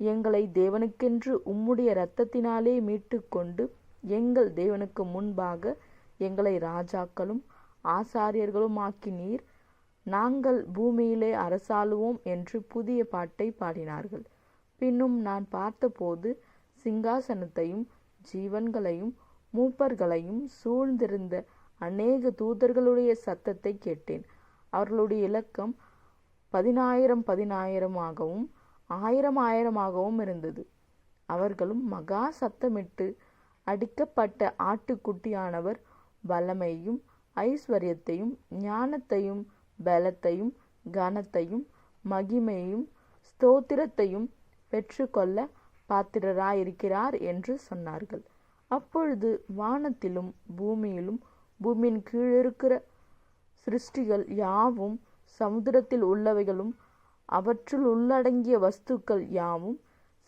எங்களை தேவனுக்கென்று உம்முடைய இரத்தத்தினாலே மீட்டு கொண்டு எங்கள் தேவனுக்கு முன்பாக எங்களை ராஜாக்களும் ஆசாரியர்களும் ஆக்கினீர். நாங்கள் பூமியிலே அரசாளுவோம் என்று புதிய பாட்டை பாடினார்கள். பின்னும் நான் பார்த்தபோது சிங்காசனத்தையும் ஜீவன்களையும் மூப்பர்களையும் சூழ்ந்திருந்த அநேக தூதர்களுடைய சத்தத்தை கேட்டேன். அவர்களுடைய இலக்கம் 10,000 10,000 இருந்தது. அவர்களும் மகா சத்தமிட்டு, அடிக்கப்பட்ட ஆட்டுக்குட்டியானவர் வல்லமையும் ஐஸ்வர்யத்தையும் ஞானத்தையும் பலத்தையும் கனத்தையும் மகிமையும் ஸ்தோத்திரத்தையும் பெற்றுக்கொள்ள பாத்திரராயிருக்கிறார் என்று சொன்னார்கள். அப்பொழுது வானத்திலும் பூமியிலும் பூமியின் கீழிருக்கிற சிருஷ்டிகள் யாவும், சமுத்திரத்தில் உள்ளவைகளும் அவற்றுள் உள்ளடங்கிய வஸ்துக்கள் யாவும்,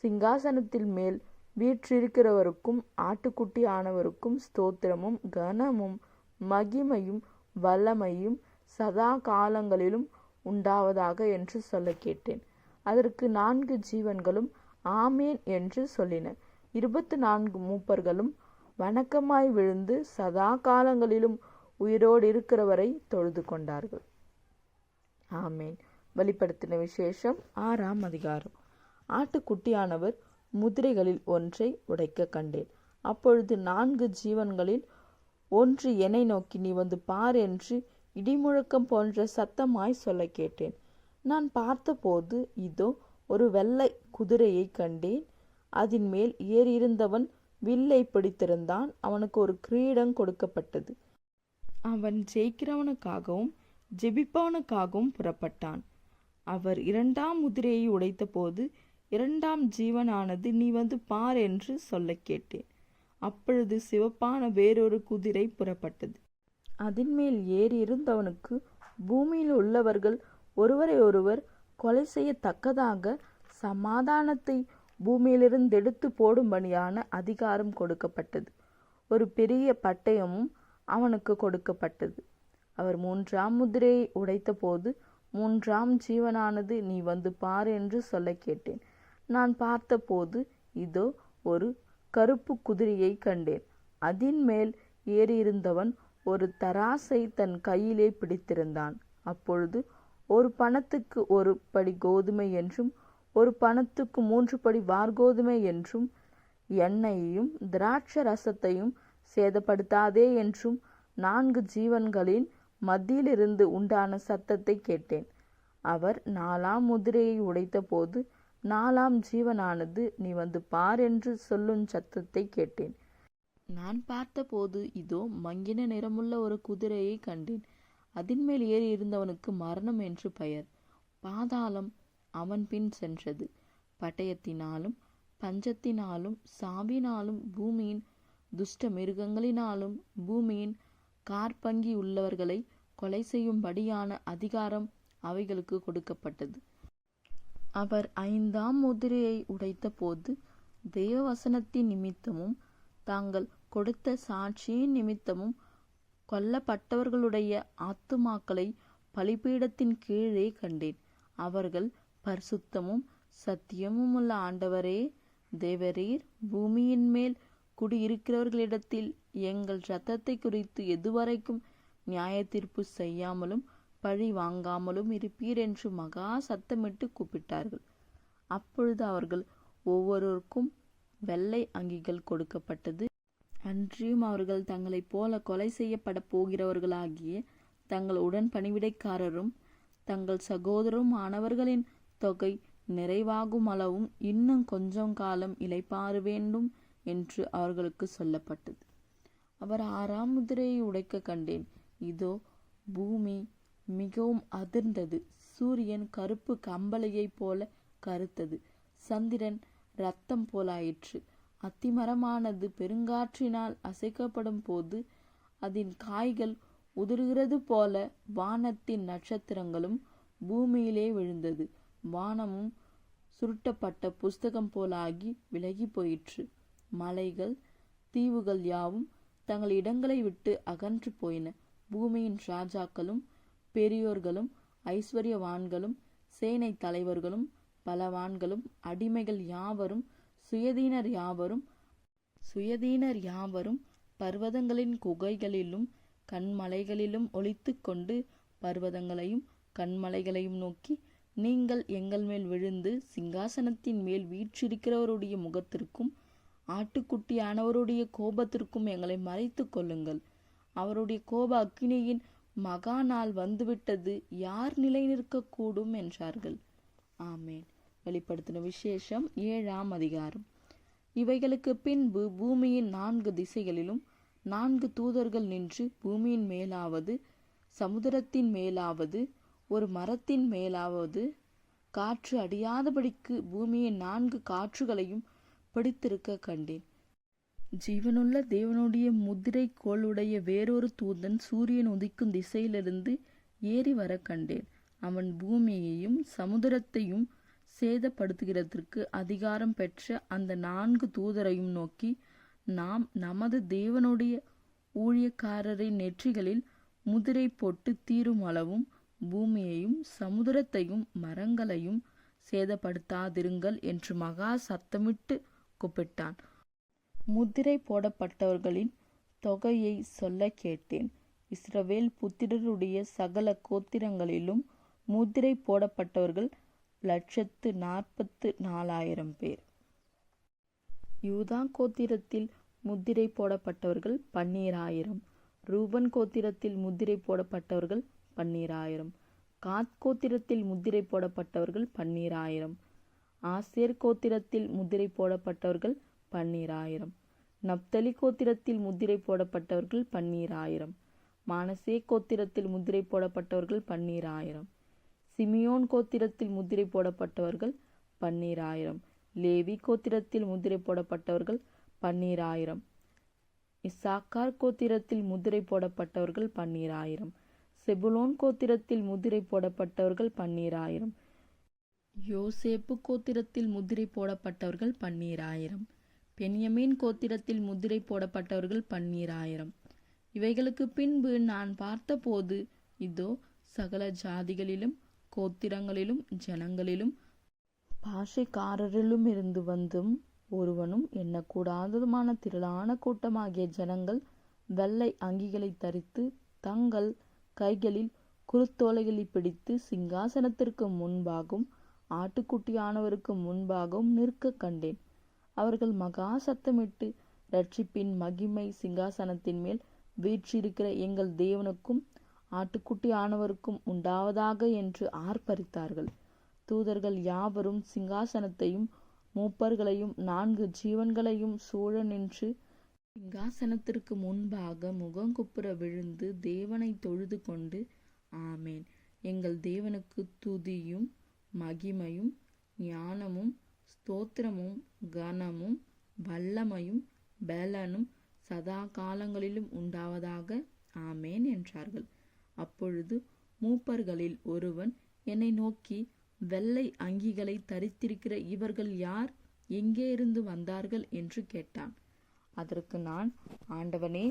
சிங்காசனத்தில் மேல் வீற்றிருக்கிறவருக்கும் ஆட்டுக்குட்டி ஆனவருக்கும் ஸ்தோத்திரமும் கனமும் மகிமையும் வல்லமையும் சதா காலங்களிலும் உண்டாவதாக என்று சொல்ல கேட்டேன். அதற்கு 4 ஜீவன்களும் ஆமேன் என்று சொல்லின. 24 மூப்பர்களும் வணக்கமாய் விழுந்து சதா காலங்களிலும் உயிரோடு இருக்கிறவரை தொழுது கொண்டார்கள். ஆமேன். வெளிப்படுத்தின விசேஷம் 6ஆம் அதிகாரம். ஆட்டுக்குட்டியானவர் முதிரைகளில் ஒன்றை உடைக்க கண்டேன். அப்பொழுது 4 ஜீவன்களில் ஒன்று என்னை நோக்கி, நீ வந்து பார் என்று இடிமுழக்கம் போன்ற சத்தமாய் சொல்ல கேட்டேன். நான் பார்த்தபோது இதோ ஒரு வெள்ளை குதிரையை கண்டேன். அதன் மேல் ஏறியிருந்தவன் வில்லை பிடித்திருந்தான். அவனுக்கு ஒரு கிரீடம் கொடுக்கப்பட்டது. அவன் ஜெயிக்கிறவனுக்காகவும் ஜெபிப்பவனுக்காகவும் புறப்பட்டான். அவர் 2ஆம் முதிரையை உடைத்த போது 2ஆம் ஜீவனானது, நீ வந்து பார் என்று சொல்ல கேட்டேன். அப்பொழுது சிவப்பான வேறொரு குதிரை புறப்பட்டது. அதன் மேல் ஏறி இருந்தவனுக்கு பூமியில் உள்ளவர்கள் ஒருவரை ஒருவர் கொலை செய்யத்தக்கதாக சமாதானத்தை பூமியிலிருந்து எடுத்து போடும்படியான அதிகாரம் கொடுக்கப்பட்டது. ஒரு பெரிய பட்டயமும் அவனுக்கு கொடுக்கப்பட்டது. அவர் 3ஆம் முதிரையை உடைத்த போது 3ஆம் ஜீவனானது, நீ வந்து பார் என்று சொல்ல கேட்டேன். நான் பார்த்தபோது இதோ ஒரு கருப்பு குதிரையை கண்டேன். அதன் மேல் ஏறியிருந்தவன் ஒரு தராசை தன் கையிலே பிடித்திருந்தான். அப்பொழுது ஒரு பணத்துக்கு 1 படி கோதுமை என்றும் 1 பணத்துக்கு 3 படி வார்கோதுமை என்றும் எண்ணெயையும் திராட்ச ரசத்தையும் சேதப்படுத்தாதே என்றும் 4 ஜீவன்களின் மத்தியிலிருந்து உண்டான சத்தத்தை கேட்டேன். அவர் 4ஆம் முதிரையை உடைத்த போது 4ஆம் ஜீவனானது, நீ வந்து பார் என்று சொல்லும் சத்தத்தை கேட்டேன். நான் பார்த்தபோது இதோ மங்கின நிறமுள்ள ஒரு குதிரையை கண்டேன். அதன் மேல் ஏறி இருந்தவனுக்கு மரணம் என்று பெயர். பாதாளம் அவன் பின் சென்றது. பட்டயத்தினாலும் பஞ்சத்தினாலும் சாவினாலும் பூமியின் துஷ்ட மிருகங்களினாலும் பூமியின் கார்பங்கி உள்ளவர்களை கொலை செய்யும்படியான அதிகாரம் அவைகளுக்கு கொடுக்கப்பட்டது. அவர் 5ஆம் முதிரையை உடைத்த போது தேவவசனத்தின் நிமித்தமும் தாங்கள் கொடுத்த சாட்சியின் நிமித்தமும் கொல்லப்பட்டவர்களுடைய ஆத்துமாக்களை பலிபீடத்தின் கீழே கண்டேன். அவர்கள், பரிசுத்தமும் சத்தியமும் உள்ள ஆண்டவரே தேவரீர், பூமியின் மேல் குடியிருக்கிறவர்களிடத்தில் எங்கள் இரத்தத்தை குறித்து எதுவரைக்கும் நியாய தீர்ப்பு செய்யாமலும் பழி வாங்காமலும் இருப்பீர் என்று மகா சத்தமிட்டு கூப்பிட்டார்கள். அப்பொழுது அவர்கள் ஒவ்வொருவருக்கும் வெள்ளை அங்கிகள் கொடுக்கப்பட்டது. அன்றியும் அவர்கள் தங்களைப் போல கொலை செய்யப்பட போகிறவர்களாகிய தங்கள் உடன் பணிவிடைக்காரரும் தங்கள் சகோதரரும் ஆனவர்களின் தொகை நிறைவாகும் அளவும் இன்னும் கொஞ்சம் காலம் இளைப்பாற வேண்டும் என்று அவர்களுக்கு சொல்லப்பட்டது. அவர் 6ஆம் முத்திரையை உடைக்க கண்டேன். இதோ, பூமி மிகவும் அதிர்ந்தது. சூரியன் கருப்பு கம்பளையைப் போல கருத்தது. சந்திரன் இரத்தம் போலாயிற்று. அத்திமரமானது பெருங்காற்றினால் அசைக்கப்படும் போது அதன் காய்கள் உதிர்கிறது போல வானத்தின் நட்சத்திரங்களும் பூமியிலே விழுந்தது. வானமும் சுருட்டப்பட்ட புஸ்தகம் போலாகி விலகி போயிற்று. மலைகள் தீவுகள் யாவும் தங்கள் இடங்களை விட்டு அகன்று போயின. பூமியின் ராஜாக்களும் பெரியோர்களும் ஐஸ்வர்யவான்களும் சேனை தலைவர்களும் பலவான்களும் அடிமைகள் யாவரும் சுயதீனர் யாவரும் பர்வதங்களின் குகைகளிலும் கண்மலைகளிலும் ஒளித்து கொண்டு பர்வதங்களையும் கண்மலைகளையும் நோக்கி, நீங்கள் எங்கள் மேல் விழுந்து சிங்காசனத்தின் மேல் வீற்றிருக்கிறவருடைய முகத்திற்கும் ஆட்டுக்குட்டியானவருடைய கோபத்திற்கும் எங்களை மறைத்து கொள்ளுங்கள். அவருடைய கோப அக்கினியின் மகா நாள் வந்துவிட்டது, யார் நிலை நிற்கக்கூடும் என்றார்கள். ஆமேன். வெளிப்படுத்தின விசேஷம் 7ஆம் அதிகாரம். இவைகளுக்கு பின்பு பூமியின் 4 திசைகளிலும் 4 தூதர்கள் நின்று, பூமியின் மேலாவது, சமுத்திரத்தின் மேலாவது, ஒரு மரத்தின் மேலாவது, காற்று அடியாதபடிக்கு பூமியின் 4 காற்றுகளையும் பிடித்திருக்க கண்டேன். ஜீவனுள்ள தேவனுடைய முத்திரை கோளுடைய வேறொரு தூதன் சூரியன் உதிக்கும் திசையிலிருந்து ஏறி வர கண்டேன். அவன் பூமியையும் சமுத்திரத்தையும் சேதப்படுத்துகிறதற்கு அதிகாரம் பெற்ற அந்த 4 தூதரையும் நோக்கி, நாம் நமது தேவனுடைய ஊழியக்காரரின் நெற்றிகளில் முதிரை போட்டு தீரும் அளவும் பூமியையும் சமுத்திரத்தையும் மரங்களையும் சேதப்படுத்தாதிருங்கள் என்று மகா சத்தமிட்டு கூப்பிட்டான். முத்திரை போடப்பட்டவர்களின் தொகையை சொல்ல கேட்டேன். இஸ்ரவேல் புத்திரருடைய சகல கோத்திரங்களிலும் முத்திரை போடப்பட்டவர்கள் 144,000 பேர். யூதா கோத்திரத்தில் முத்திரை போடப்பட்டவர்கள் 12,000. ரூபன் கோத்திரத்தில் முத்திரை போடப்பட்டவர்கள் 12,000. காத் கோத்திரத்தில் முத்திரை போடப்பட்டவர்கள் 12,000. ஆசேர் கோத்திரத்தில் முத்திரை போடப்பட்டவர்கள் 12,000. நப்தலி கோத்திரத்தில் முத்திரை போடப்பட்டவர்கள் 12,000. மானசே கோத்திரத்தில் முத்திரை போடப்பட்டவர்கள் 12,000. சிமியோன் கோத்திரத்தில் முத்திரை போடப்பட்டவர்கள் 12,000. லேவி கோத்திரத்தில் முத்திரை போடப்பட்டவர்கள் 12,000. இசாக்கார் கோத்திரத்தில் முத்திரை போடப்பட்டவர்கள் 12,000. செபுலோன் கோத்திரத்தில் முத்திரை போடப்பட்டவர்கள் 12,000. யோசேப்பு கோத்திரத்தில் முத்திரை போடப்பட்டவர்கள் 12,000. பென்யமீன் கோத்திரத்தில் முத்திரை போடப்பட்டவர்கள் 12,000. இவைகளுக்கு பின்பு நான் பார்த்தபோது, இதோ, சகல ஜாதிகளிலும் கோத்திரங்களிலும் ஜனங்களிலும் பாஷைக்காரரிலும் இருந்து வந்தும் ஒருவனும் எண்ணக்கூடாததுமான திரளான கூட்டமாகிய ஜனங்கள் வெள்ளை அங்கிகளை தரித்து தங்கள் கைகளில் குருத்தோலைகளை பிடித்து சிங்காசனத்திற்கு முன்பாகவும் ஆட்டுக்குட்டியானவருக்கு முன்பாகவும் நிற்க கண்டேன். அவர்கள் மகா சத்தமிட்டு, இரட்சிப்பின் மகிமை சிங்காசனத்தின் மேல் வீற்றிருக்கிற எங்கள் தேவனுக்கும் ஆட்டுக்குட்டியானவருக்கும் உண்டாவதாக என்று ஆர்ப்பரித்தார்கள். தூதர்கள் யாவரும் சிங்காசனத்தையும் மூப்பர்களையும் 4 ஜீவன்களையும் சூழ நின்று சிங்காசனத்திற்கு முன்பாக முகங்குப்புற விழுந்து தேவனை தொழுது கொண்டு, ஆமேன், எங்கள் தேவனுக்கு துதியும் மகிமையும் ஞானமும் ஸ்தோத்திரமும் கனமும் வல்லமையும் பலனும் சதா காலங்களிலும் உண்டாவதாக, ஆமேன் என்றார்கள். அப்பொழுது மூப்பர்களில் ஒருவன் என்னை நோக்கி, வெள்ளை அங்கிகளை தரித்திருக்கிற இவர்கள் யார்? எங்கே இருந்து வந்தார்கள் என்று கேட்டான். அதற்கு நான், ஆண்டவனே,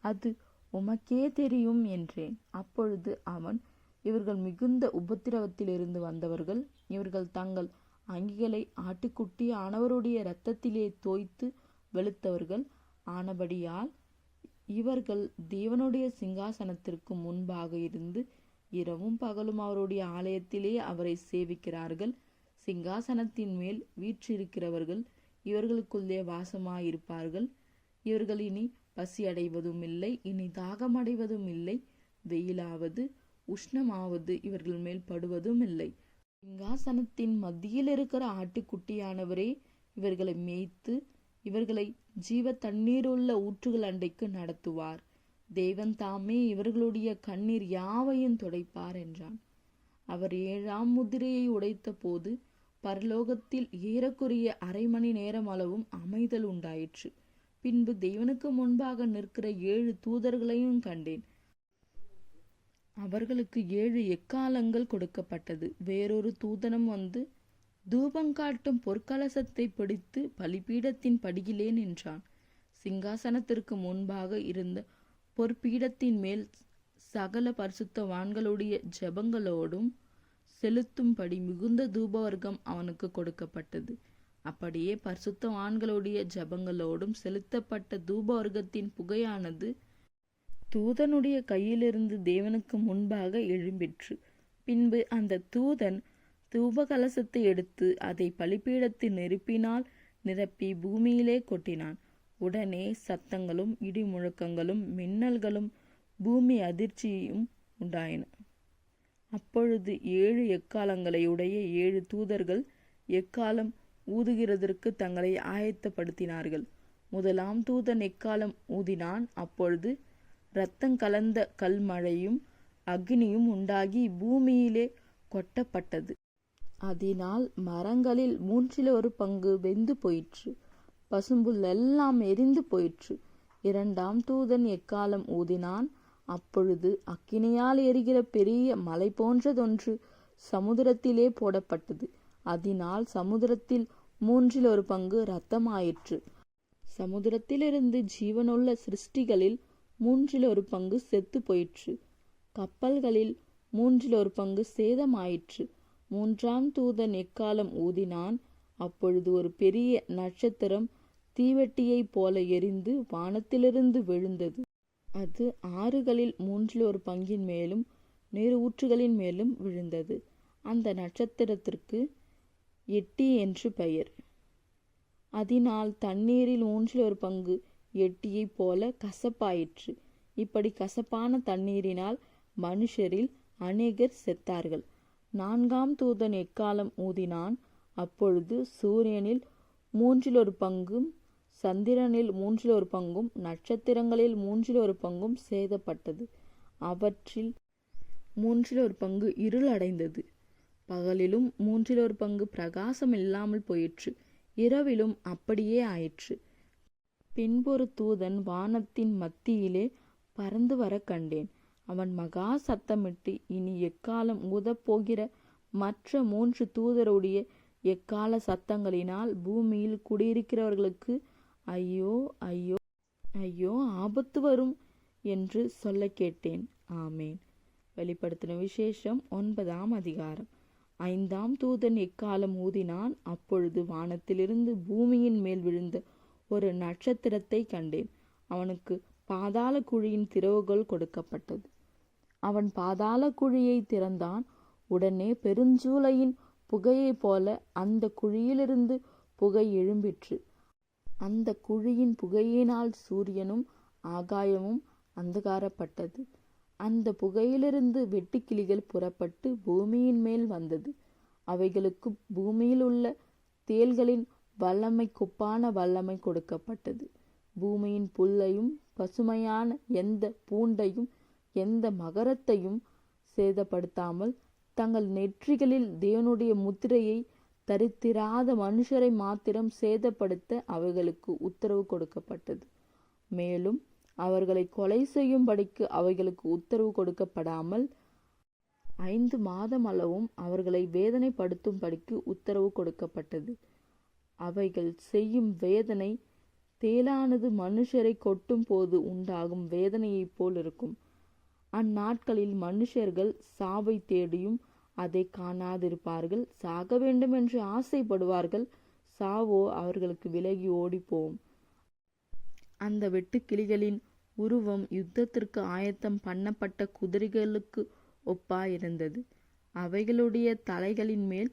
அது உமக்கே தெரியும் என்றேன். அப்பொழுது அவன், இவர்கள் மிகுந்த உபத்திரவத்திலிருந்து வந்தவர்கள். இவர்கள் தங்கள் அங்கிகளை ஆட்டுக்குட்டி ஆனவருடைய இரத்தத்திலே தோய்த்து வெளுத்தவர்கள் ஆனபடியால் இவர்கள் தேவனுடைய சிங்காசனத்திற்கு முன்பாக இருந்து இரவும் பகலும் அவருடைய ஆலயத்திலே அவரை சேவிக்கிறார்கள். சிங்காசனத்தின் மேல் வீற்றிருக்கிறவர்கள் இவர்களுக்குள்ளே வாசமாயிருப்பார்கள். இவர்கள் இனி பசி அடைவதும் இல்லை, இனி தாகமடைவதும் இல்லை. வெயிலாவது உஷ்ணமாவது இவர்கள் மேல் படுவதும் இல்லை. சிங்காசனத்தின் மத்தியில் இருக்கிற ஆட்டுக்குட்டியானவரே இவர்களை மேய்த்து இவர்களை ஜீவ தண்ணீருள்ள ஊற்றுகள் அண்டைக்கு நடத்துவார். தேவன் தாமே இவர்களுடைய கண்ணீர் யாவையும் துடைப்பார் என்றான். அவர் 7ஆம் முதிரையை உடைத்த போது பரலோகத்தில் ஏறக்குறைய அரை மணி நேரம் அளவும் அமைதல் உண்டாயிற்று. பின்பு தேவனுக்கு முன்பாக நிற்கிற 7 தூதர்களையும் கண்டேன். அவர்களுக்கு 7 எக்காலங்கள் கொடுக்கப்பட்டது. வேறொரு தூதனும் வந்து தூபங்காட்டும் பொற்கலசத்தை பிடித்து பலிபீடத்தின் படியிலே நின்றான். சிங்காசனத்திற்கு முன்பாக இருந்த பொற்பீடத்தின் மேல் சகல பரிசுத்தவான்களுடைய ஜெபங்களோடும் செலுத்தும்படி மிகுந்த தூபவர்க்கம் அவனுக்கு கொடுக்கப்பட்டது. அப்படியே பரிசுத்தவான்களுடைய ஜெபங்களோடும் செலுத்தப்பட்ட தூபவர்க்கத்தின் புகையானது தூதனுடைய கையிலிருந்து தேவனுக்கு முன்பாக எழும்பிற்று. பின்பு அந்த தூதன் தூபகலசத்தை எடுத்து அதை பலிபீடத்தின் நெருப்பினால் நிரப்பி பூமியிலே கொட்டினான். உடனே சத்தங்களும் இடி முழக்கங்களும் மின்னல்களும் பூமி அதிர்ச்சியும் உண்டாயின. அப்பொழுது 7 எக்காலங்களை உடைய 7 தூதர்கள் எக்காலம் ஊதுகிறதற்கு தங்களை ஆயத்தப்படுத்தினார்கள். முதலாம் தூதன் எக்காலம் ஊதினான். அப்பொழுது இரத்தம் கலந்த கல்மழையும் அக்னியும் உண்டாகி பூமியிலே கொட்டப்பட்டது. அதனால் மரங்களில் 1/3 வெந்து போயிற்று. பசும்புல் எல்லாம் எரிந்து போயிற்று. 2ஆம் தூதன் எக்காலம் ஊதினான். அப்பொழுது அக்கினியால் எரிகிற பெரிய மலை போன்றதொன்று சமுத்திரத்திலே போடப்பட்டது. அதனால் சமுத்திரத்தில் 1/3 இரத்தமாயிற்று. சமுத்திரத்திலிருந்து ஜீவனுள்ள சிருஷ்டிகளில் 1/3 செத்து போயிற்று. கப்பல்களில் 1/3 சேதமாயிற்று. 3ஆம் தூதன் எக்காலம் ஊதினான். அப்பொழுது ஒரு பெரிய நட்சத்திரம் தீவெட்டியைப் போல எரிந்து வானத்திலிருந்து விழுந்தது. அது ஆறுகளில் 1/3 மேலும் நீர் ஊற்றுகளின் மேலும் விழுந்தது. அந்த நட்சத்திரத்திற்கு எட்டி என்று பெயர். அதனால் தண்ணீரில் 1/3 எட்டியைப் போல கசப்பாயிற்று. இப்படி கசப்பான தண்ணீரினால் மனுஷரில் அநேகர் செத்தார்கள். 4ஆம் தூதன் எக்காலம் ஊதினான். அப்பொழுது சூரியனில் 1/3 சந்திரனில் 1/3 நட்சத்திரங்களில் 1/3 சேதப்பட்டது. அவற்றில் 1/3 இருள் அடைந்தது. பகலிலும் 1/3 பிரகாசம் இல்லாமல் போயிற்று. இரவிலும் அப்படியே ஆயிற்று. பின்பொரு தூதன் வானத்தின் மத்தியிலே பறந்து வர கண்டேன். அவன் மகா சத்தமிட்டு, இனி எக்காலம் ஊதப்போகிற மற்ற 3 தூதருடைய எக்கால சத்தங்களினால் பூமியில் குடியிருக்கிறவர்களுக்கு ஐயோ ஐயோ ஐயோ ஆபத்து வரும் என்று சொல்ல கேட்டேன். ஆமேன். வெளிப்படுத்தின விசேஷம் 9ஆம் அதிகாரம். 5ஆம் தூதன் எக்காலம் ஊதினான். அப்பொழுது வானத்திலிருந்து பூமியின் மேல் விழுந்த ஒரு நட்சத்திரத்தை கண்டேன். அவனுக்கு பாதாள குழியின் திறவுகோல் கொடுக்கப்பட்டது. அவன் பாதாள குழியை திறந்தான். உடனே பெருஞ்சூளையின் புகையைப் போல அந்த குழியிலிருந்து புகை எழும்பிற்று. அந்த குழியின் புகையினால் சூரியனும் ஆகாயமும் அந்தகாரப்பட்டது. அந்த புகையிலிருந்து வெட்டுக்கிளிகள் புறப்பட்டு பூமியின் மேல் வந்தது. அவைகளுக்கு பூமியில் உள்ள தேள்களின் வல்லமைக்குப்பான வல்லமை கொடுக்கப்பட்டது. பூமியின் புல்லையும் பசுமையான எந்த பூண்டையும் எந்த மகரத்தையும் சேதப்படுத்தாமல் தங்கள் நெற்றிகளில் தேவனுடைய முத்திரையை தரித்திராத மனுஷரை மாத்திரம் சேதப்படுத்த அவைகளுக்கு உத்தரவு கொடுக்கப்பட்டது. மேலும் அவர்களை கொலை செய்யும்படிக்கு அவைகளுக்கு உத்தரவு கொடுக்கப்படாமல் 5 மாதம் அளவும் அவர்களை வேதனைப்படுத்தும்படிக்கு உத்தரவு கொடுக்கப்பட்டது. அவைகள் செய்யும் வேதனை தேளானது மனுஷரை கொட்டும் போது உண்டாகும் வேதனையைப் போல் இருக்கும். அந்நாட்களில் மனுஷர்கள் சாவை தேடியும் அதை காணாதிருப்பார்கள். சாக வேண்டும் என்று ஆசைப்படுவார்கள். சாவோ அவர்களுக்கு விலகி ஓடிப்போம். அந்த வெட்டுக்கிளிகளின் உருவம் யுத்தத்திற்கு ஆயத்தம் பண்ணப்பட்ட குதிரைகளுக்கு ஒப்பாயிருந்தது. அவைகளுடைய தலைகளின் மேல்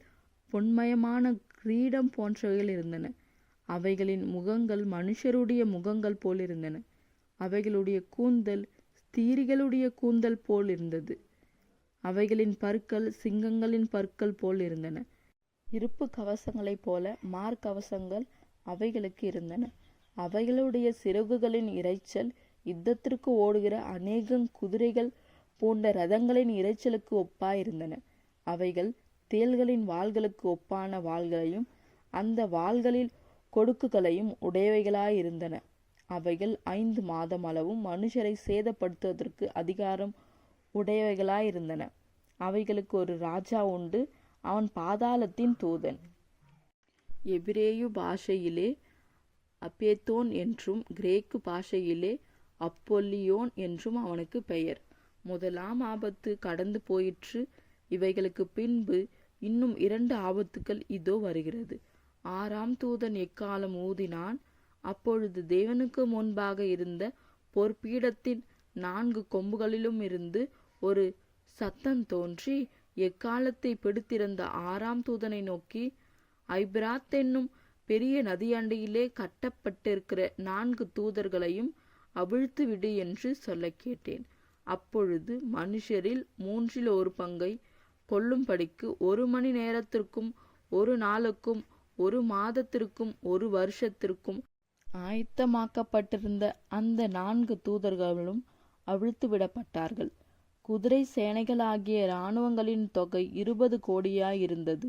பொன்மயமான கிரீடம் போன்றவைகள் இருந்தன. அவைகளின் முகங்கள் மனுஷருடைய முகங்கள் போலிருந்தன. அவைகளுடைய கூந்தல் ஸ்திரீகளுடைய கூந்தல் போல் இருந்தது. அவைகளின் பற்கள் சிங்கங்களின் பற்கள் போல் இருந்தன. இருப்பு கவசங்களைப் போல மார்க்கவசங்கள் அவைகளுக்கு இருந்தன. அவைகளுடைய சிறகுகளின் இரைச்சல் யுத்தத்திற்கு ஓடுகிற அநேகம் குதிரைகள் போன்ற இரதங்களின் இரைச்சலுக்கு ஒப்பாயிருந்தன. அவைகள் தேள்களின் வாள்களுக்கு ஒப்பான வாள்களையும் அந்த வாள்களில் கொடுக்குகளையும் உடையவைகளாயிருந்தன. அவைகள் 5 மாதம் அளவும் மனுஷரை சேதப்படுத்துவதற்கு அதிகாரம் உடையவைகளாயிருந்தன. அவைகளுக்கு ஒரு ராஜா உண்டு, அவன் பாதாளத்தின் தூதன். எபிரேயு பாஷையிலே அப்பேத்தோன் என்றும் கிரேக்கு பாஷையிலே அப்பொல்லியோன் என்றும் அவனுக்கு பெயர். முதலாம் ஆபத்து கடந்து போயிற்று. இவைகளுக்கு பின்பு இன்னும் 2 ஆபத்துக்கள் இதோ வருகிறது. 6ஆம் தூதன் எக்காலம் ஊதினான். அப்பொழுது தேவனுக்கு முன்பாக இருந்த பொற்பீடத்தின் 4 கொம்புகளிலும் இருந்து ஒரு சத்தம் தோன்றி எக்காலத்தை பிடித்திருந்த 6ஆம் தூதனை நோக்கி, ஐபிராத் என்னும் பெரிய நதியண்டையிலே கட்டப்பட்டிருக்கிற 4 தூதர்களையும் அவிழ்த்து விடு என்று சொல்ல கேட்டேன். அப்பொழுது மனுஷரில் 1/3 பங்கை கொல்லும்படிக்கு 1 மணி நேரத்திற்கும் 1 நாளுக்கும் 1 மாதத்திற்கும் 1 வருஷத்திற்கும் ஆயத்தமாக்கப்பட்டிருந்த அந்த 4 தூதர்களும் அவிழ்த்து விடப்பட்டார்கள். குதிரை சேனைகளாகிய இராணுவங்களின் தொகை 20 கோடியாயிருந்தது.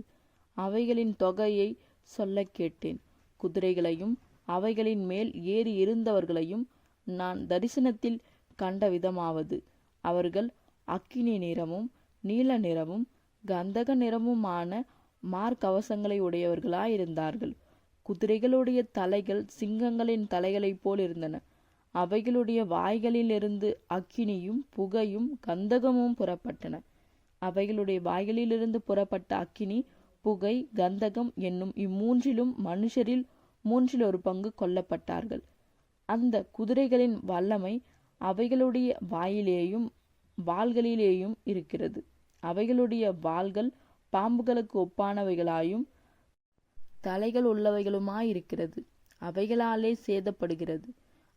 அவைகளின் தொகையை சொல்ல கேட்டேன். குதிரைகளையும் அவைகளின் மேல் ஏறி இருந்தவர்களையும் நான் தரிசனத்தில் கண்ட விதமாவது, அவர்கள் அக்கினி நிறமும் நீல நிறமும் கந்தக நிறமுமான மார்க்கவசங்களை உடையவர்களாயிருந்தார்கள். குதிரைகளுடைய தலைகள் சிங்கங்களின் தலைகளைப் போல் இருந்தன. அவைகளுடைய வாய்களிலிருந்து அக்கினியும் புகையும் கந்தகமும் புறப்பட்டன. அவைகளுடைய வாய்களிலிருந்து புறப்பட்ட அக்கினி, புகை, கந்தகம் என்னும் இம்மூன்றிலும் மனுஷரில் 1/3 பங்கு கொல்லப்பட்டார்கள். அந்த குதிரைகளின் வல்லமை அவைகளுடைய வாயிலேயும் வாள்களிலேயும் இருக்கிறது. அவைகளுடைய வாள்கள் பாம்புகளுக்கு ஒப்பானவைகளாயும் தலைகள் உள்ளவைகளுமாயிருக்கிறது. அவைகளாலே சேதப்படுகிறது.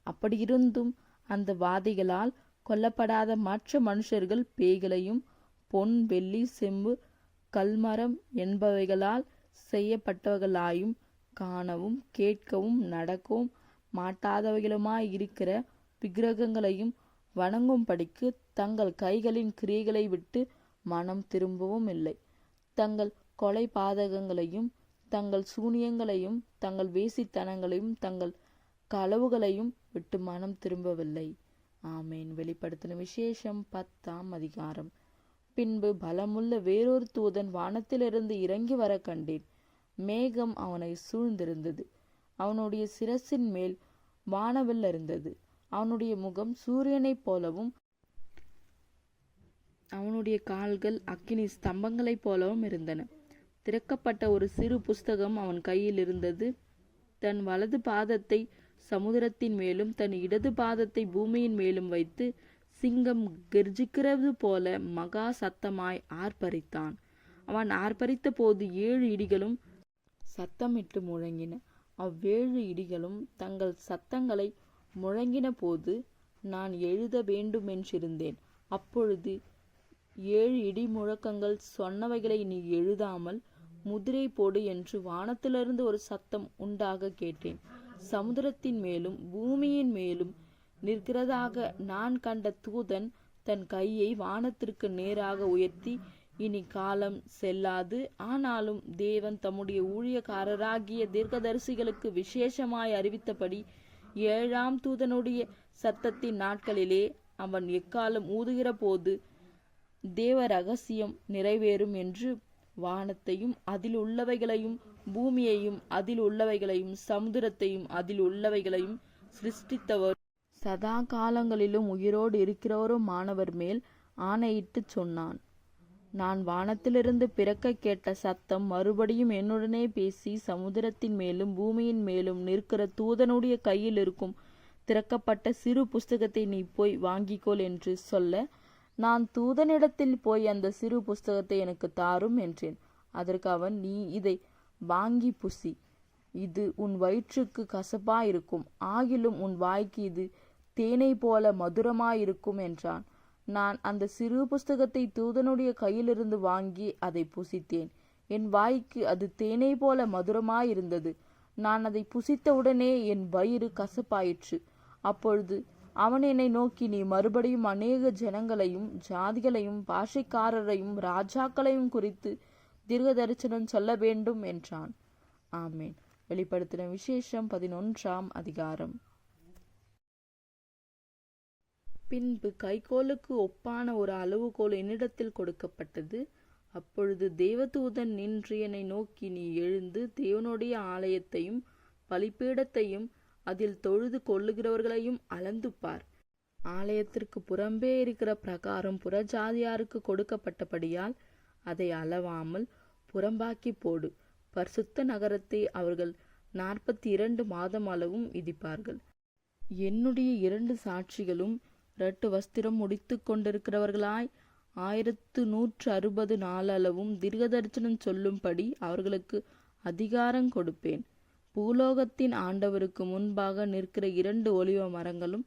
அப்படியிருந்தும் அந்த வாதைகளால் கொல்லப்படாத மற்ற மனுஷர்கள் பேய்களையும் பொன் வெள்ளி செம்பு கல்மரம் என்பவைகளால் செய்யப்பட்டவர்களாயும் காணவும் கேட்கவும் நடக்கவும் மாட்டாதவைகளுமாயிருக்கிற விக்கிரகங்களையும் வணங்கும்படிக்கு தங்கள் கைகளின் கிரியைகளை விட்டு மனம் திரும்பவும் இல்லை. தங்கள் கொலை பாதகங்களையும் தங்கள் சூனியங்களையும் தங்கள் வேசித்தனங்களையும் தங்கள் களவுகளையும் விட்டு மனம் திரும்பவில்லை. ஆமேன். வெளிப்படுத்தின விசேஷம் 10ஆம் அதிகாரம். பின்பு பலமுள்ள வேறொரு தூதன் வானத்திலிருந்து இறங்கி வர கண்டேன். மேகம் அவனை சூழ்ந்திருந்தது. அவனுடைய சிரசின் மேல் வானவில் இருந்தது. அவனுடைய முகம் சூரியனைப் போலவும் அவனுடைய கால்கள் அக்கினி ஸ்தம்பங்களைப் போலவும் இருந்தன. திறக்கப்பட்ட ஒரு சிறு புஸ்தகம் அவன் கையில் இருந்தது. தன் வலது பாதத்தை சமுத்திரத்தின் மேலும் தன் இடது பாதத்தை பூமியின் மேலும் வைத்து சிங்கம் கெர்ஜிக்கிறது போல மகா சத்தமாய் ஆர்ப்பரித்தான். அவன் ஆர்ப்பரித்த போது 7 இடிகளும் சத்தமிட்டு முழங்கின. அவ்வேழு இடிகளும் தங்கள் சத்தங்களை முழங்கின போது நான் எழுத வேண்டுமென்றிருந்தேன். அப்பொழுது 7 இடி முழக்கங்கள் சொன்னவைகளை நீ எழுதாமல் முதிரை போடு என்று வானத்திலிருந்து ஒரு சத்தம் உண்டாக கேட்டேன். சமுத்திரத்தின் மேலும் பூமியின் மேலும் நிற்கிறதாக நான் கண்ட தூதன் தன் கையை வானத்திற்கு நேராக உயர்த்தி, இனி காலம் செல்லாது, ஆனாலும் தேவன் தம்முடைய ஊழியக்காரராகிய தீர்க்கதரிசிகளுக்கு விசேஷமாய் அறிவித்தபடி 7ஆம் தூதனுடைய சத்தத்தின் நாட்களிலே அவன் எக்காலம் ஊதுகிற போது தேவ ரகசியம் நிறைவேறும் என்று வானத்தையும் அதில் உள்ளவைகளையும் பூமியையும் அதில் உள்ளவைகளையும் சமுத்திரத்தையும் அதில் உள்ளவைகளையும் சிருஷ்டித்தவர் சதா காலங்களிலும் உயிரோடு இருக்கிறவரும் மாணவர் மேல் ஆணையிட்டு சொன்னான். நான் வானத்திலிருந்து பிறக்க கேட்ட சத்தம் மறுபடியும் என்னுடனே பேசி, சமுத்திரத்தின் மேலும் பூமியின் மேலும் நிற்கிற தூதனுடைய கையில் இருக்கும் திறக்கப்பட்ட சிறு புஸ்தகத்தை நீ போய் வாங்கிக்கொள் என்று சொல்ல, நான் தூதனிடத்தில் போய் அந்த சிறு புஸ்தகத்தை எனக்கு தாரும் என்றேன். அதற்கு அவன், நீ இதை வாங்கி புசி, இது உன் வயிற்றுக்கு கசப்பாயிருக்கும், ஆகிலும் உன் வாய்க்கு இது தேனை போல மதுரமாயிருக்கும் என்றான். நான் அந்த சிறு புஸ்தகத்தை தூதனுடைய கையிலிருந்து வாங்கி அதை புசித்தேன். என் வாய்க்கு அது தேனை போல மதுரமாயிருந்தது. நான் அதை புசித்தவுடனே என் வயிறு கசப்பாயிற்று. அப்பொழுது அவன் என்னை நோக்கி, நீ மறுபடியும் அநேக ஜனங்களையும் ஜாதிகளையும் பாஷைக்காரரையும் ராஜாக்களையும் குறித்து தீர்க்க தரிசனம் சொல்ல வேண்டும் என்றான். ஆமேன். வெளிப்படுத்தின விசேஷம் 11ஆம் அதிகாரம். பின்பு கைக்கோலுக்கு ஒப்பான ஒரு அளவுகோல் என்னிடத்தில் கொடுக்கப்பட்டது. அப்பொழுது தேவதூதன் நின்று என்னை நோக்கி, நீ எழுந்து தேவனுடைய ஆலயத்தையும் பலிபீடத்தையும் அதில் தொழுது கொள்ளுகிறவர்களையும் அளந்து பார். ஆலயத்திற்கு புறம்பே இருக்கிற பிரகாரம் புறஜாதியாருக்கு கொடுக்கப்பட்டபடியால் அதை அளவாமல் புறம்பாக்கி போடு. பரிசுத்த நகரத்தை அவர்கள் 42 மாதம் அளவும் இடிப்பார்கள். என்னுடைய 2 சாட்சிகளும் இரட்டு வஸ்திரம் முடித்து கொண்டிருக்கிறவர்களாய் 1160 நாளளவும் தீர்க்கதரிசனம் சொல்லும்படி அவர்களுக்கு அதிகாரம் கொடுப்பேன். பூலோகத்தின் ஆண்டவருக்கு முன்பாக நிற்கிற 2 ஒலிவ மரங்களும்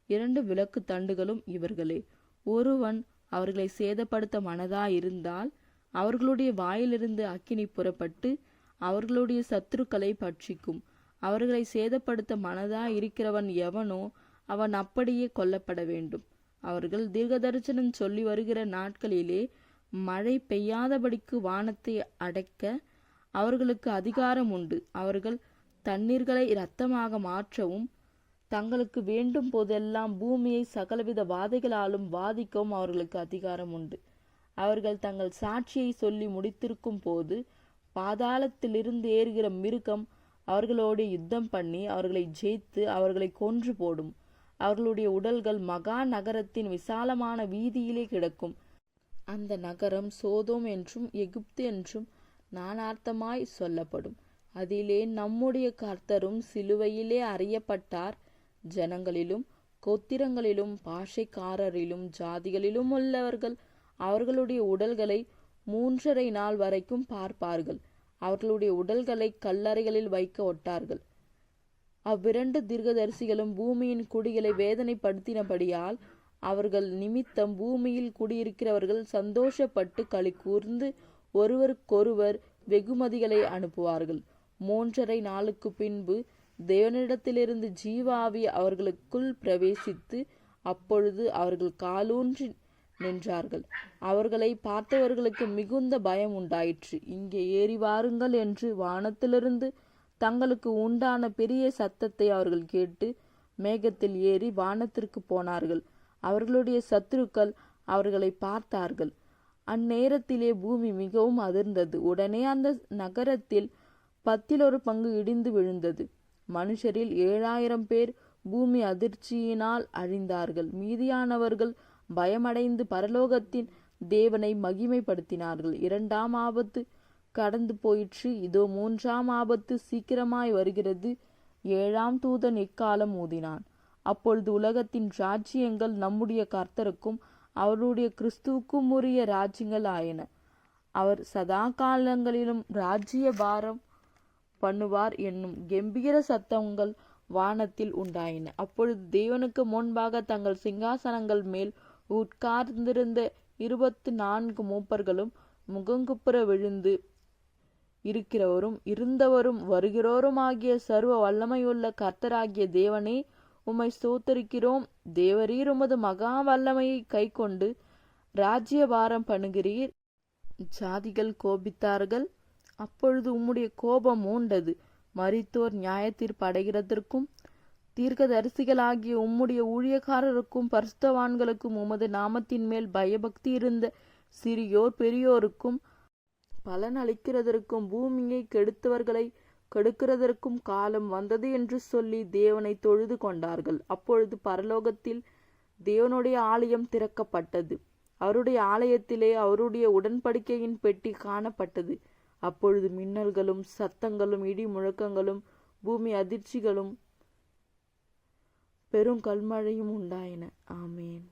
2 விளக்கு தண்டுகளும் இவர்களே. ஒருவன் அவர்களை சேதப்படுத்த மனதாயிருந்தால் அவர்களுடைய வாயிலிருந்து அக்கினி புறப்பட்டு அவர்களுடைய சத்துருக்களை பட்சிக்கும். அவர்களை சேதப்படுத்த மனதாயிருக்கிறவன் எவனோ அவன் அப்படியே கொல்லப்பட வேண்டும். அவர்கள் தீர்க்கதரிசனம் சொல்லி வருகிற நாட்களிலே மழை பெய்யாதபடிக்கு வானத்தை அடைக்க அவர்களுக்கு அதிகாரம் உண்டு. அவர்கள் தண்ணீர்களை இரத்தமாக மாற்றவும் தங்களுக்கு வேண்டும் போதெல்லாம் பூமியை சகலவித வாதைகளாலும் வாதிக்கவும் அவர்களுக்கு அதிகாரம் உண்டு. அவர்கள் தங்கள் சாட்சியை சொல்லி முடித்திருக்கும் போது பாதாளத்திலிருந்து ஏறுகிற மிருகம் அவர்களோடு யுத்தம் பண்ணி அவர்களை ஜெயித்து அவர்களை கொன்று போடும். அவர்களுடைய உடல்கள் மகா நகரத்தின் விசாலமான வீதியிலே கிடக்கும். அந்த நகரம் சோதோம் என்றும் எகிப்து என்றும் நானார்த்தமாய் சொல்லப்படும். அதிலே நம்முடைய கர்த்தரும் சிலுவையிலே அறியப்பட்டார். ஜனங்களிலும் கோத்திரங்களிலும் பாஷைக்காரரிலும் ஜாதிகளிலும் உள்ளவர்கள் அவர்களுடைய உடல்களை 3½ நாள் வரைக்கும் பார்ப்பார்கள். அவர்களுடைய உடல்களை கல்லறைகளில் வைக்க ஒட்டார்கள். அவ்விரண்டு தீர்க்கதரிசிகளும் பூமியின் குடிகளை வேதனைப்படுத்தினபடியால் அவர்கள் நிமித்தம் பூமியில் குடியிருக்கிறவர்கள் சந்தோஷப்பட்டு களி கூர்ந்து ஒருவருக்கொருவர் வெகுமதிகளை அனுப்புவார்கள். 3½ நாளுக்கு பின்பு தேவனிடத்திலிருந்து ஜீவாவி அவர்களுக்குள் பிரவேசித்து அப்பொழுது அவர்கள் காலூன்றி நின்றார்கள். அவர்களை பார்த்தவர்களுக்கு மிகுந்த பயம் உண்டாயிற்று. இங்கே ஏறி வாருங்கள் என்று வானத்திலிருந்து தங்களுக்கு உண்டான பெரிய சத்தத்தை அவர்கள் கேட்டு மேகத்தில் ஏறி வானத்திற்கு போனார்கள். அவர்களுடைய சத்துருக்கள் அவர்களை பார்த்தார்கள். அந்நேரத்திலே பூமி மிகவும் அதிர்ந்தது. உடனே அந்த நகரத்தில் 10 பங்கு இடிந்து விழுந்தது. மனுஷரில் 7000 பேர் பூமி அதிர்ச்சியினால் அழிந்தார்கள். மீதியானவர்கள் பயமடைந்து பரலோகத்தின் தேவனை மகிமைப்படுத்தினார்கள். 2ஆம் ஆபத்து கடந்து போயிற்று. இதோ 3ஆம் ஆபத்து சீக்கிரமாய் வருகிறது. 7ஆம் தூதன் எக்காலம் ஊதினான். அப்பொழுது உலகத்தின் ராஜ்யங்கள் நம்முடைய கர்த்தருக்கும் அவருடைய கிறிஸ்துவுக்கும் உரிய ராஜ்யங்கள் ஆயின. அவர் சதா காலங்களிலும் ராஜ்ய பாரம் பண்ணுவார் என்னும் கெம்பீர சத்தங்கள் வானத்தில் உண்டாயின. அப்பொழுது தேவனுக்கு முன்பாக தங்கள் சிங்காசனங்கள் மேல் உட்கார்ந்திருந்த 24 மூப்பர்களும் முகங்குப்புற விழுந்து இருக்கிறவரும் இருந்தவரும் வருகிறோரும் ஆகிய சர்வ வல்லமையுள்ள கர்த்தராகிய தேவனே, உம்மை ஸ்தோத்தரிக்கிறோம். தேவரீர் உமது மகா வல்லமையை கை கொண்டு ராஜ்யபாரம் பண்ணுகிறீர். ஜாதிகள் கோபித்தார்கள், அப்பொழுது உம்முடைய கோபம் மூண்டது. மரித்தோர் நியாயத்தீர்ப்பு அடைகிறதற்கும் தீர்க்கதரிசிகளாகிய உம்முடைய ஊழியக்காரருக்கும் பரிசுத்தவான்களுக்கும் உமது நாமத்தின் மேல் பயபக்தி இருந்த சிறியோர் பெரியோருக்கும் பலன் அளிக்கிறதற்கும் பூமியை கெடுத்தவர்களை கெடுக்கிறதற்கும் காலம் வந்தது என்று சொல்லி தேவனை தொழுது கொண்டார்கள். அப்பொழுது பரலோகத்தில் தேவனுடைய ஆலயம் திறக்கப்பட்டது. அவருடைய ஆலயத்திலே அவருடைய உடன்படிக்கையின் பெட்டி காணப்பட்டது. அப்பொழுது மின்னல்களும் சத்தங்களும் இடி முழக்கங்களும் பூமி அதிர்ச்சிகளும் பெரும் கல்மழையும் உண்டாயின. ஆமேன்.